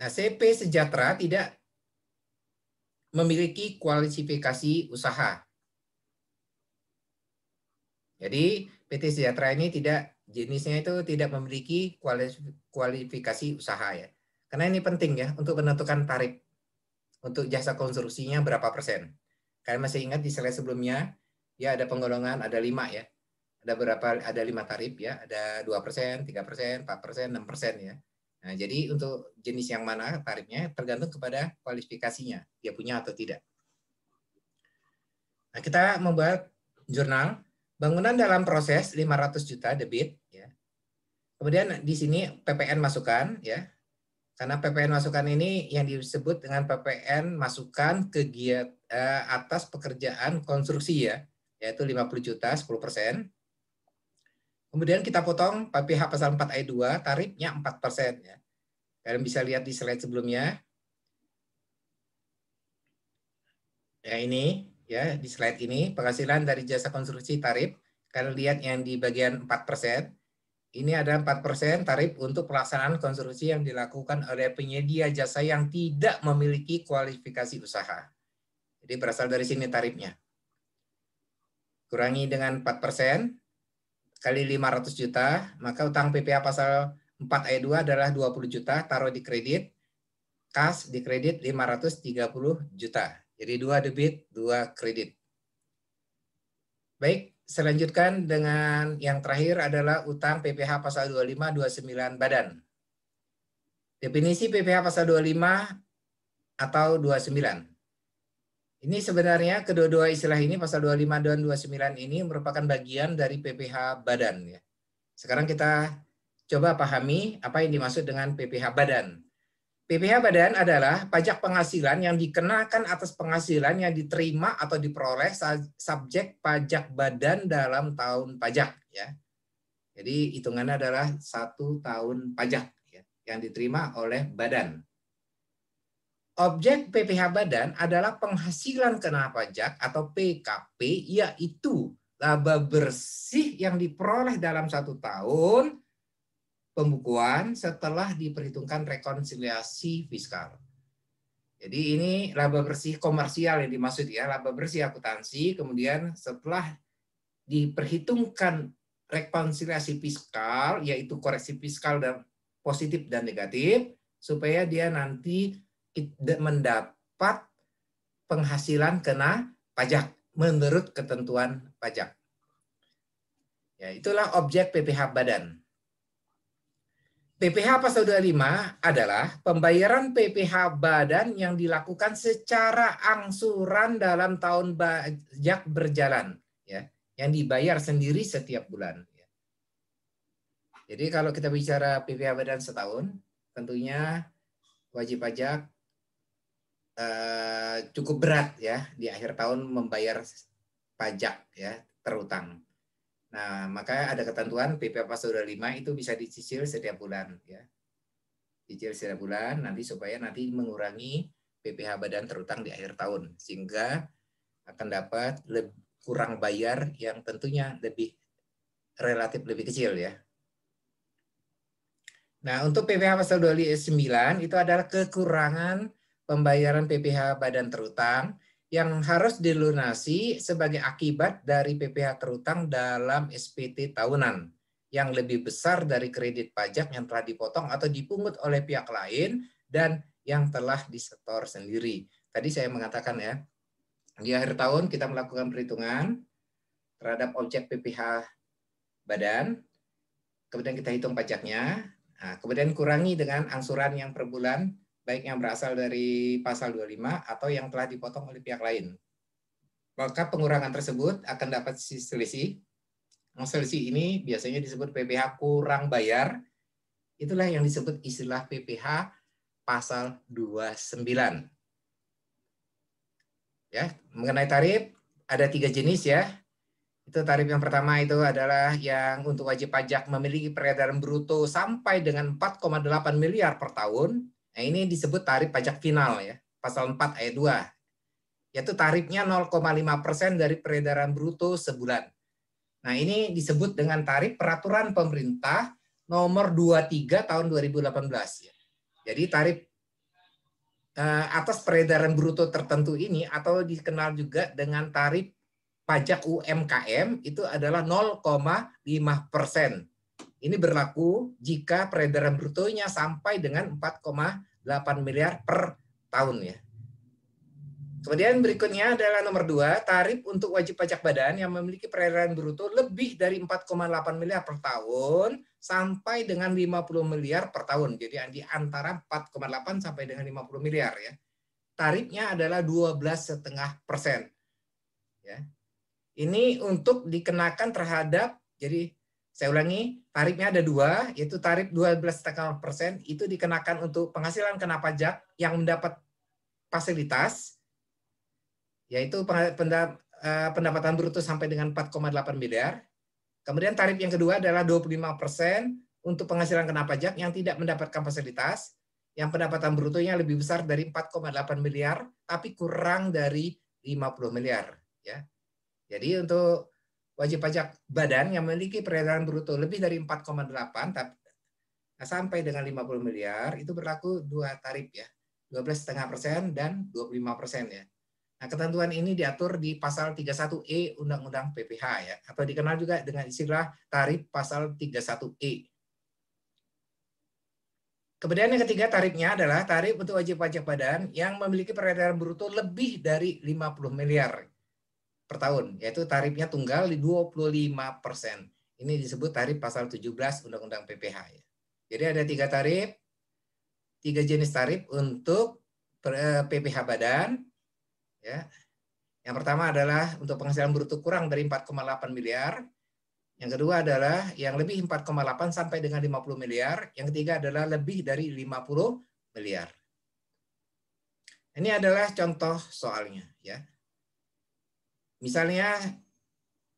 Nah, CP Sejahtera tidak memiliki kualifikasi usaha. Jadi PT Sejahtera ini tidak, jenisnya itu tidak memiliki kualifikasi usaha ya. Karena ini penting ya untuk menentukan tarif untuk jasa konstruksinya berapa persen. Kalian masih ingat di slide sebelumnya ya, ada penggolongan, ada 5 ya. Ada 5 tarif ya, ada 2%, 3%, 4%, 6% ya. Nah, jadi untuk jenis yang mana tarifnya tergantung kepada kualifikasinya, dia punya atau tidak. Nah, kita membuat jurnal bangunan dalam proses 500 juta debit, ya. Kemudian di sini PPN masukan, ya. Karena PPN masukan ini yang disebut dengan PPN masukan kegiatan atas pekerjaan konstruksi, ya, yaitu 50 juta 10%. Kemudian kita potong PPh pasal 4 ayat 2, tarifnya 4%, ya. Kalian bisa lihat di slide sebelumnya. Ya, ini ya di slide ini penghasilan dari jasa konstruksi tarif. Kalian lihat yang di bagian 4%. Ini ada 4% tarif untuk pelaksanaan konstruksi yang dilakukan oleh penyedia jasa yang tidak memiliki kualifikasi usaha. Jadi berasal dari sini tarifnya. Kurangi dengan 4% kali 500 juta, maka utang PPh pasal 4 ayat 2 adalah 20 juta, taruh di kredit, kas di kredit 530 juta. Jadi 2 debit, 2 kredit. Baik, selanjutkan dengan yang terakhir adalah utang PPh pasal 25, 29 badan. Definisi PPh pasal 25 atau 29. Ini sebenarnya kedua-dua istilah ini, pasal 25 dan 29 ini merupakan bagian dari PPh badan. Ya. Sekarang kita coba pahami apa yang dimaksud dengan PPh badan. PPh badan adalah pajak penghasilan yang dikenakan atas penghasilan yang diterima atau diperoleh subjek pajak badan dalam tahun pajak. Ya. Jadi hitungannya adalah 1 tahun pajak ya, yang diterima oleh badan. Objek PPh badan adalah penghasilan kena pajak atau PKP, yaitu laba bersih yang diperoleh dalam 1 tahun pembukuan setelah diperhitungkan rekonsiliasi fiskal. Jadi ini laba bersih komersial yang dimaksud ya, laba bersih akuntansi, kemudian setelah diperhitungkan rekonsiliasi fiskal, yaitu koreksi fiskal dan positif dan negatif, supaya dia nanti mendapat penghasilan kena pajak menurut ketentuan pajak. Ya, itulah objek PPh badan. PPh pasal 25 adalah pembayaran PPh badan yang dilakukan secara angsuran dalam tahun pajak berjalan, ya, yang dibayar sendiri setiap bulan. Jadi kalau kita bicara PPh badan setahun, tentunya wajib pajak cukup berat ya di akhir tahun membayar pajak ya terutang. Nah, maka ada ketentuan PPh pasal 25 itu bisa dicicil setiap bulan ya. Cicil setiap bulan nanti supaya nanti mengurangi PPh badan terutang di akhir tahun sehingga akan dapat kurang bayar yang tentunya relatif lebih kecil ya. Nah, untuk PPh pasal 29 itu adalah kekurangan pembayaran PPh badan terutang yang harus dilunasi sebagai akibat dari PPh terutang dalam SPT tahunan yang lebih besar dari kredit pajak yang telah dipotong atau dipungut oleh pihak lain dan yang telah disetor sendiri. Tadi saya mengatakan ya, di akhir tahun kita melakukan perhitungan terhadap objek PPh badan, kemudian kita hitung pajaknya, nah, kemudian kurangi dengan angsuran yang per bulan, baik yang berasal dari pasal 25 atau yang telah dipotong oleh pihak lain. Maka pengurangan tersebut akan dapat selisih. Selisih ini biasanya disebut PPh kurang bayar. Itulah yang disebut istilah PPh pasal 29. Ya, mengenai tarif ada 3 jenis ya. Itu tarif yang pertama itu adalah yang untuk wajib pajak memiliki peredaran bruto sampai dengan 4,8 miliar per tahun. Nah, ini disebut tarif pajak final ya, pasal 4 ayat 2. Yaitu tarifnya 0,5% dari peredaran bruto sebulan. Nah, ini disebut dengan tarif peraturan pemerintah nomor 23 tahun 2018 ya. Jadi tarif atas peredaran bruto tertentu ini atau dikenal juga dengan tarif pajak UMKM itu adalah 0,5%. Ini berlaku jika peredaran brutonya sampai dengan 4,8 miliar per tahun ya. Kemudian berikutnya adalah nomor 2, tarif untuk wajib pajak badan yang memiliki peredaran bruto lebih dari 4,8 miliar per tahun sampai dengan 50 miliar per tahun. Jadi di antara 4,8 sampai dengan 50 miliar ya. Tarifnya adalah 12,5%. Ya. Ini untuk dikenakan terhadap, jadi saya ulangi, tarifnya ada dua, yaitu tarif 12,5% itu dikenakan untuk penghasilan kena pajak yang mendapat fasilitas, yaitu pendapatan bruto sampai dengan 4,8 miliar. Kemudian tarif yang kedua adalah 25% untuk penghasilan kena pajak yang tidak mendapatkan fasilitas, yang pendapatan brutonya lebih besar dari 4,8 miliar, tapi kurang dari 50 miliar. Ya. Jadi untuk wajib pajak badan yang memiliki peredaran bruto lebih dari 4,8 sampai dengan 50 miliar, itu berlaku dua tarif ya, 12,5% dan 25% ya. Nah, ketentuan ini diatur di pasal 31E Undang-Undang PPH ya, atau dikenal juga dengan istilah tarif pasal 31E. Kemudian yang ketiga tarifnya adalah tarif untuk wajib pajak badan yang memiliki peredaran bruto lebih dari 50 miliar per tahun, yaitu tarifnya tunggal di 25%. Ini disebut tarif pasal 17 Undang-Undang PPH ya. Jadi ada tiga jenis tarif untuk PPH badan. Ya. Yang pertama adalah untuk penghasilan bruto kurang dari 4,8 miliar. Yang kedua adalah yang lebih 4,8 sampai dengan 50 miliar. Yang ketiga adalah lebih dari 50 miliar. Ini adalah contoh soalnya. Ya. Misalnya,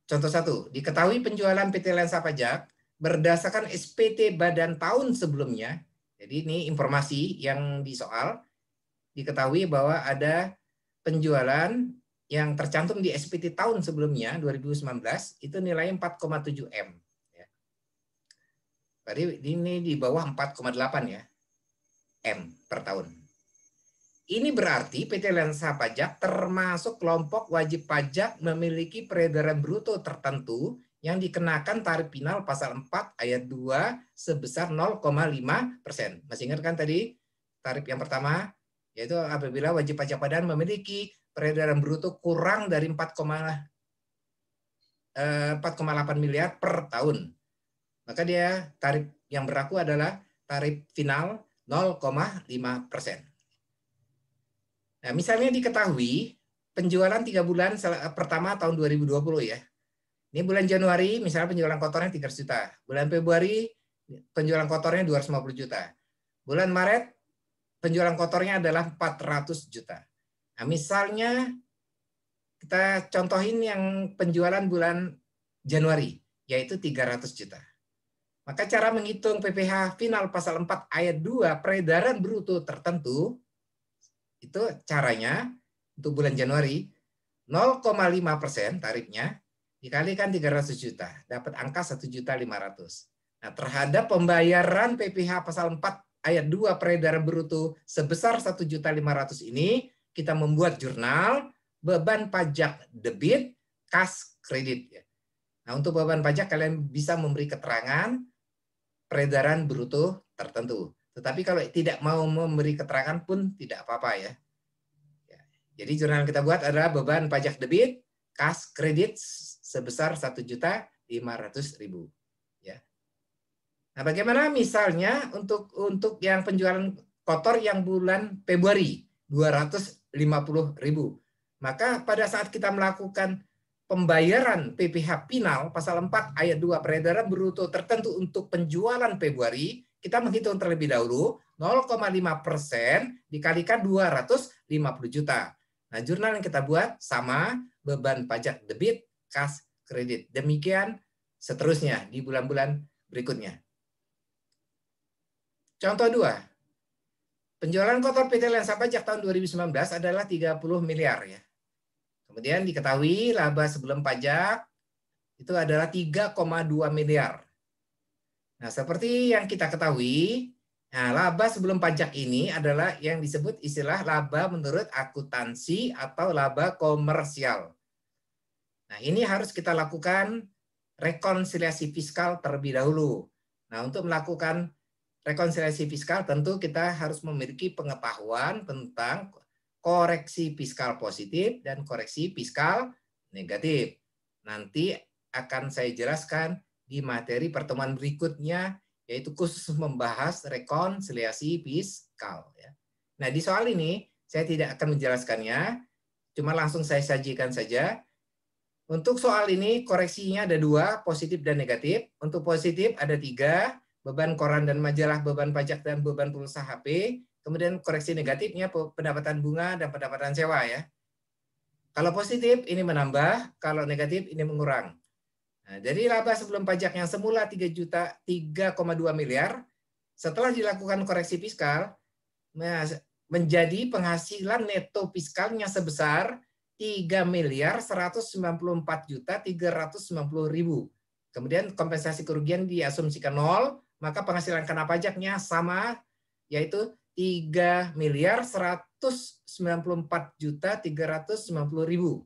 contoh 1, diketahui penjualan PT Lensa Pajak berdasarkan SPT badan tahun sebelumnya. Jadi ini informasi yang disoal. Diketahui bahwa ada penjualan yang tercantum di SPT tahun sebelumnya 2019 itu nilainya 4,7 M. Tadi ini di bawah 4,8 ya M per tahun. Ini berarti PT Lensa Pajak termasuk kelompok wajib pajak memiliki peredaran bruto tertentu yang dikenakan tarif final pasal 4 ayat 2 sebesar 0,5%. Masih ingat kan tadi tarif yang pertama? Yaitu apabila wajib pajak badan memiliki peredaran bruto kurang dari 4,8 miliar per tahun. Maka dia tarif yang berlaku adalah tarif final 0,5%. Nah, misalnya diketahui penjualan 3 bulan pertama tahun 2020 ya. Ini bulan Januari misalnya penjualan kotornya 300 juta. Bulan Februari penjualan kotornya 250 juta. Bulan Maret penjualan kotornya adalah 400 juta. Nah, misalnya kita contohin yang penjualan bulan Januari, yaitu 300 juta. Maka cara menghitung PPH final pasal 4 ayat 2 peredaran bruto tertentu, itu caranya untuk bulan Januari, 0,5% tarifnya dikalikan 300 juta, dapat angka 1.500.000. Nah, terhadap pembayaran PPH pasal 4 ayat 2 peredaran bruto sebesar 1.500.000 ini, kita membuat jurnal beban pajak debit, kas kredit. Nah, untuk beban pajak kalian bisa memberi keterangan peredaran bruto tertentu. Tetapi kalau tidak mau memberi keterangan pun tidak apa-apa ya. Jadi jurnal yang kita buat adalah beban pajak debit, kas kredit sebesar 1.500.000. Ya. Nah, bagaimana misalnya untuk yang penjualan kotor yang bulan Februari 250.000. Maka pada saat kita melakukan pembayaran PPH final pasal 4 ayat 2 peredaran bruto tertentu untuk penjualan Februari, kita menghitung terlebih dahulu 0,5% dikalikan 250 juta. Nah, jurnal yang kita buat sama beban pajak debit, kas, kredit. Demikian seterusnya di bulan-bulan berikutnya. Contoh 2. Penjualan kotor PT Lensa Pajak tahun 2019 adalah 30 miliar ya. Kemudian diketahui laba sebelum pajak itu adalah 3,2 miliar. Nah, seperti yang kita ketahui, nah, laba sebelum pajak ini adalah yang disebut istilah laba menurut akuntansi atau laba komersial. Nah, ini harus kita lakukan rekonsiliasi fiskal terlebih dahulu. Nah, untuk melakukan rekonsiliasi fiskal tentu kita harus memiliki pengetahuan tentang koreksi fiskal positif dan koreksi fiskal negatif. Nanti akan saya jelaskan di materi pertemuan berikutnya, yaitu khusus membahas rekonsiliasi fiskal. Nah, di soal ini saya tidak akan menjelaskannya, cuma langsung saya sajikan saja. Untuk soal ini koreksinya ada 2, positif dan negatif. Untuk positif ada 3, beban koran dan majalah, beban pajak dan beban pulsa HP. Kemudian koreksi negatifnya pendapatan bunga dan pendapatan sewa ya. Kalau positif ini menambah, kalau negatif ini mengurang. Nah, dari laba sebelum pajak yang semula 3,2 miliar, setelah dilakukan koreksi fiskal, menjadi penghasilan neto fiskalnya sebesar 3.194.390.000. Kemudian kompensasi kerugian diasumsikan 0, maka penghasilan kena pajaknya sama, yaitu 3.194.390.000.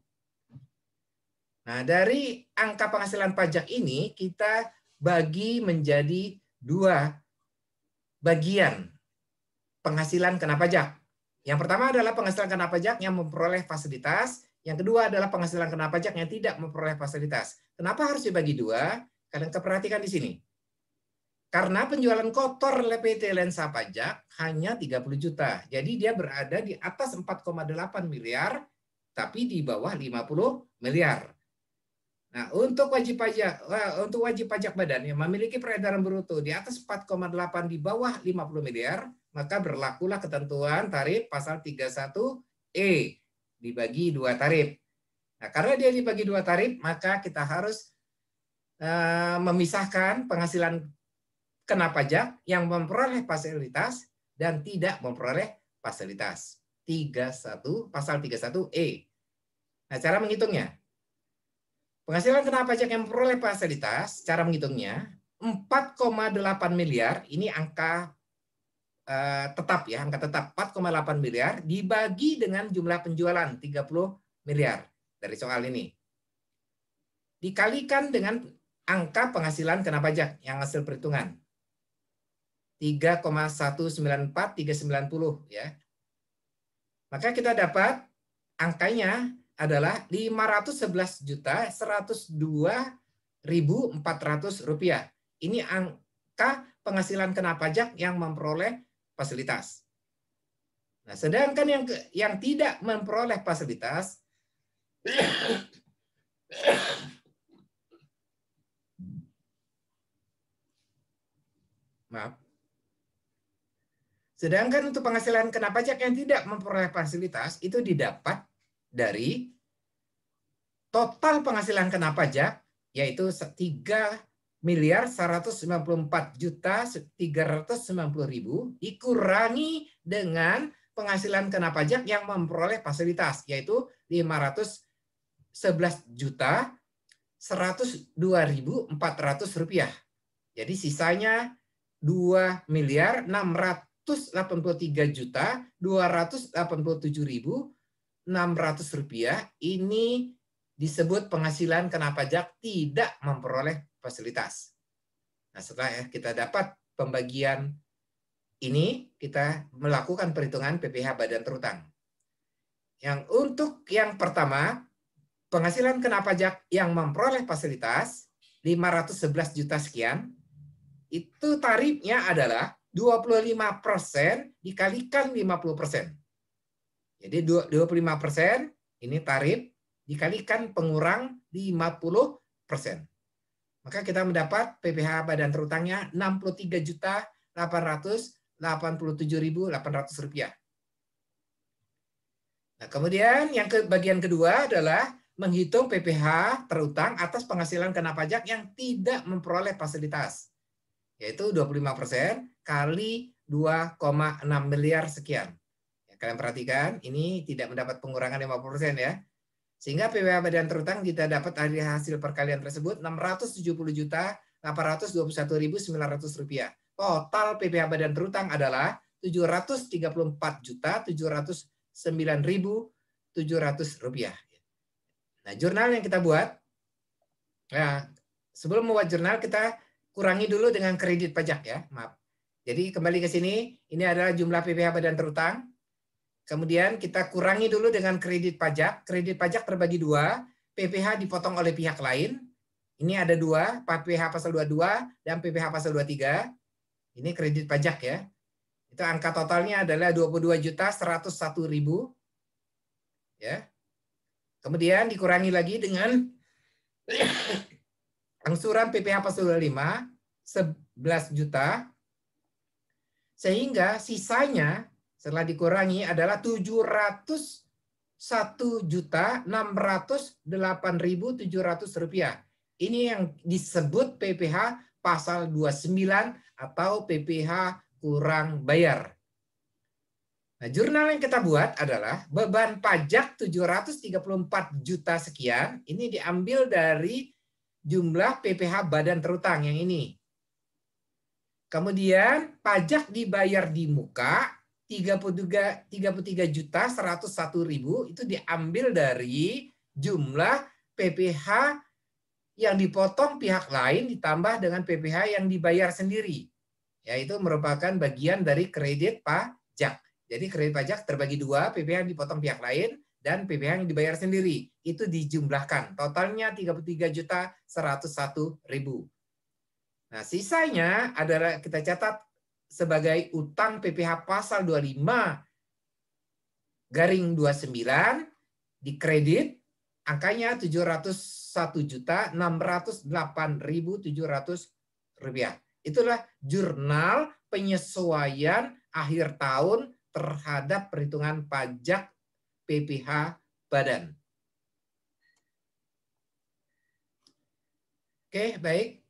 Nah, dari angka penghasilan pajak ini kita bagi menjadi 2 bagian penghasilan kena pajak. Yang pertama adalah penghasilan kena pajak yang memperoleh fasilitas. Yang kedua adalah penghasilan kena pajak yang tidak memperoleh fasilitas. Kenapa harus dibagi 2? Kalian perhatikan di sini. Karena penjualan kotor PT Lensa Pajak hanya 30 juta. Jadi dia berada di atas 4,8 miliar, tapi di bawah 50 miliar. Nah, untuk wajib pajak badan yang memiliki peredaran bruto di atas 4,8 di bawah 50 miliar, maka berlakulah ketentuan tarif pasal 31E dibagi 2 tarif. Nah, karena dia dibagi 2 tarif, maka kita harus memisahkan penghasilan kena pajak yang memperoleh fasilitas dan tidak memperoleh fasilitas. Pasal 31E. Nah, cara menghitungnya. Penghasilan kena pajak yang memperoleh fasilitas, cara menghitungnya 4,8 miliar, ini angka tetap ya, angka tetap 4,8 miliar dibagi dengan jumlah penjualan 30 miliar dari soal ini. Dikalikan dengan angka penghasilan kena pajak yang hasil perhitungan. 3,194,390 ya. Maka kita dapat angkanya adalah Rp511.102.400. Ini angka penghasilan kena pajak yang memperoleh fasilitas. Nah, sedangkan yang tidak memperoleh fasilitas Sedangkan untuk penghasilan kena pajak yang tidak memperoleh fasilitas itu didapat dari total penghasilan kena pajak, yaitu 3.194.390.000 dikurangi dengan penghasilan kena pajak yang memperoleh fasilitas, yaitu 511.102.400 rupiah. Jadi sisanya 2.683.287.600 rupiah. Ini disebut penghasilan kena pajak tidak memperoleh fasilitas. Nah, setelah kita dapat pembagian ini, kita melakukan perhitungan PPh badan terutang. Yang untuk yang pertama, penghasilan kena pajak yang memperoleh fasilitas 511 juta sekian, itu tarifnya adalah 25% dikalikan 50%. Jadi 25% ini tarif dikalikan pengurang 50%. Maka kita mendapat PPh badan terutangnya 63.887.800 rupiah. Nah, kemudian yang bagian kedua adalah menghitung PPh terutang atas penghasilan kena pajak yang tidak memperoleh fasilitas, yaitu 25% kali 2,6 miliar sekian. Ya, kalian perhatikan, ini tidak mendapat pengurangan 50% ya. Sehingga PPh badan terutang kita dapat dari hasil perkalian tersebut 670.821.900 rupiah. Total PPh badan terutang adalah 734.709.700 rupiah. Nah, jurnal yang kita buat, nah, sebelum membuat jurnal kita kurangi dulu dengan kredit pajak ya, maaf. Jadi kembali ke sini, ini adalah jumlah PPh badan terutang. Kemudian kita kurangi dulu dengan kredit pajak. Kredit pajak terbagi 2, PPh dipotong oleh pihak lain. Ini ada dua, PPh pasal 22 dan PPh pasal 23. Ini kredit pajak ya. Itu angka totalnya adalah 22.101.000 ya. Kemudian dikurangi lagi dengan angsuran PPh pasal 25 11 juta, sehingga sisanya setelah dikurangi adalah 701.608.700 rupiah. Ini yang disebut PPh pasal 29 atau PPh kurang bayar. Nah, jurnal yang kita buat adalah beban pajak 734 juta sekian. Ini diambil dari jumlah PPh badan terutang yang ini. Kemudian pajak dibayar di muka 33.101.000 itu diambil dari jumlah PPh yang dipotong pihak lain ditambah dengan PPh yang dibayar sendiri. Yaitu merupakan bagian dari kredit pajak. Jadi kredit pajak terbagi dua, PPh yang dipotong pihak lain dan PPh yang dibayar sendiri. Itu dijumlahkan. Totalnya 33.101.000. Nah, sisanya adalah kita catat sebagai utang PPh pasal 25/29 dikredit angkanya 701.608.700 rupiah. Itulah jurnal penyesuaian akhir tahun terhadap perhitungan pajak PPh badan. Oke, baik.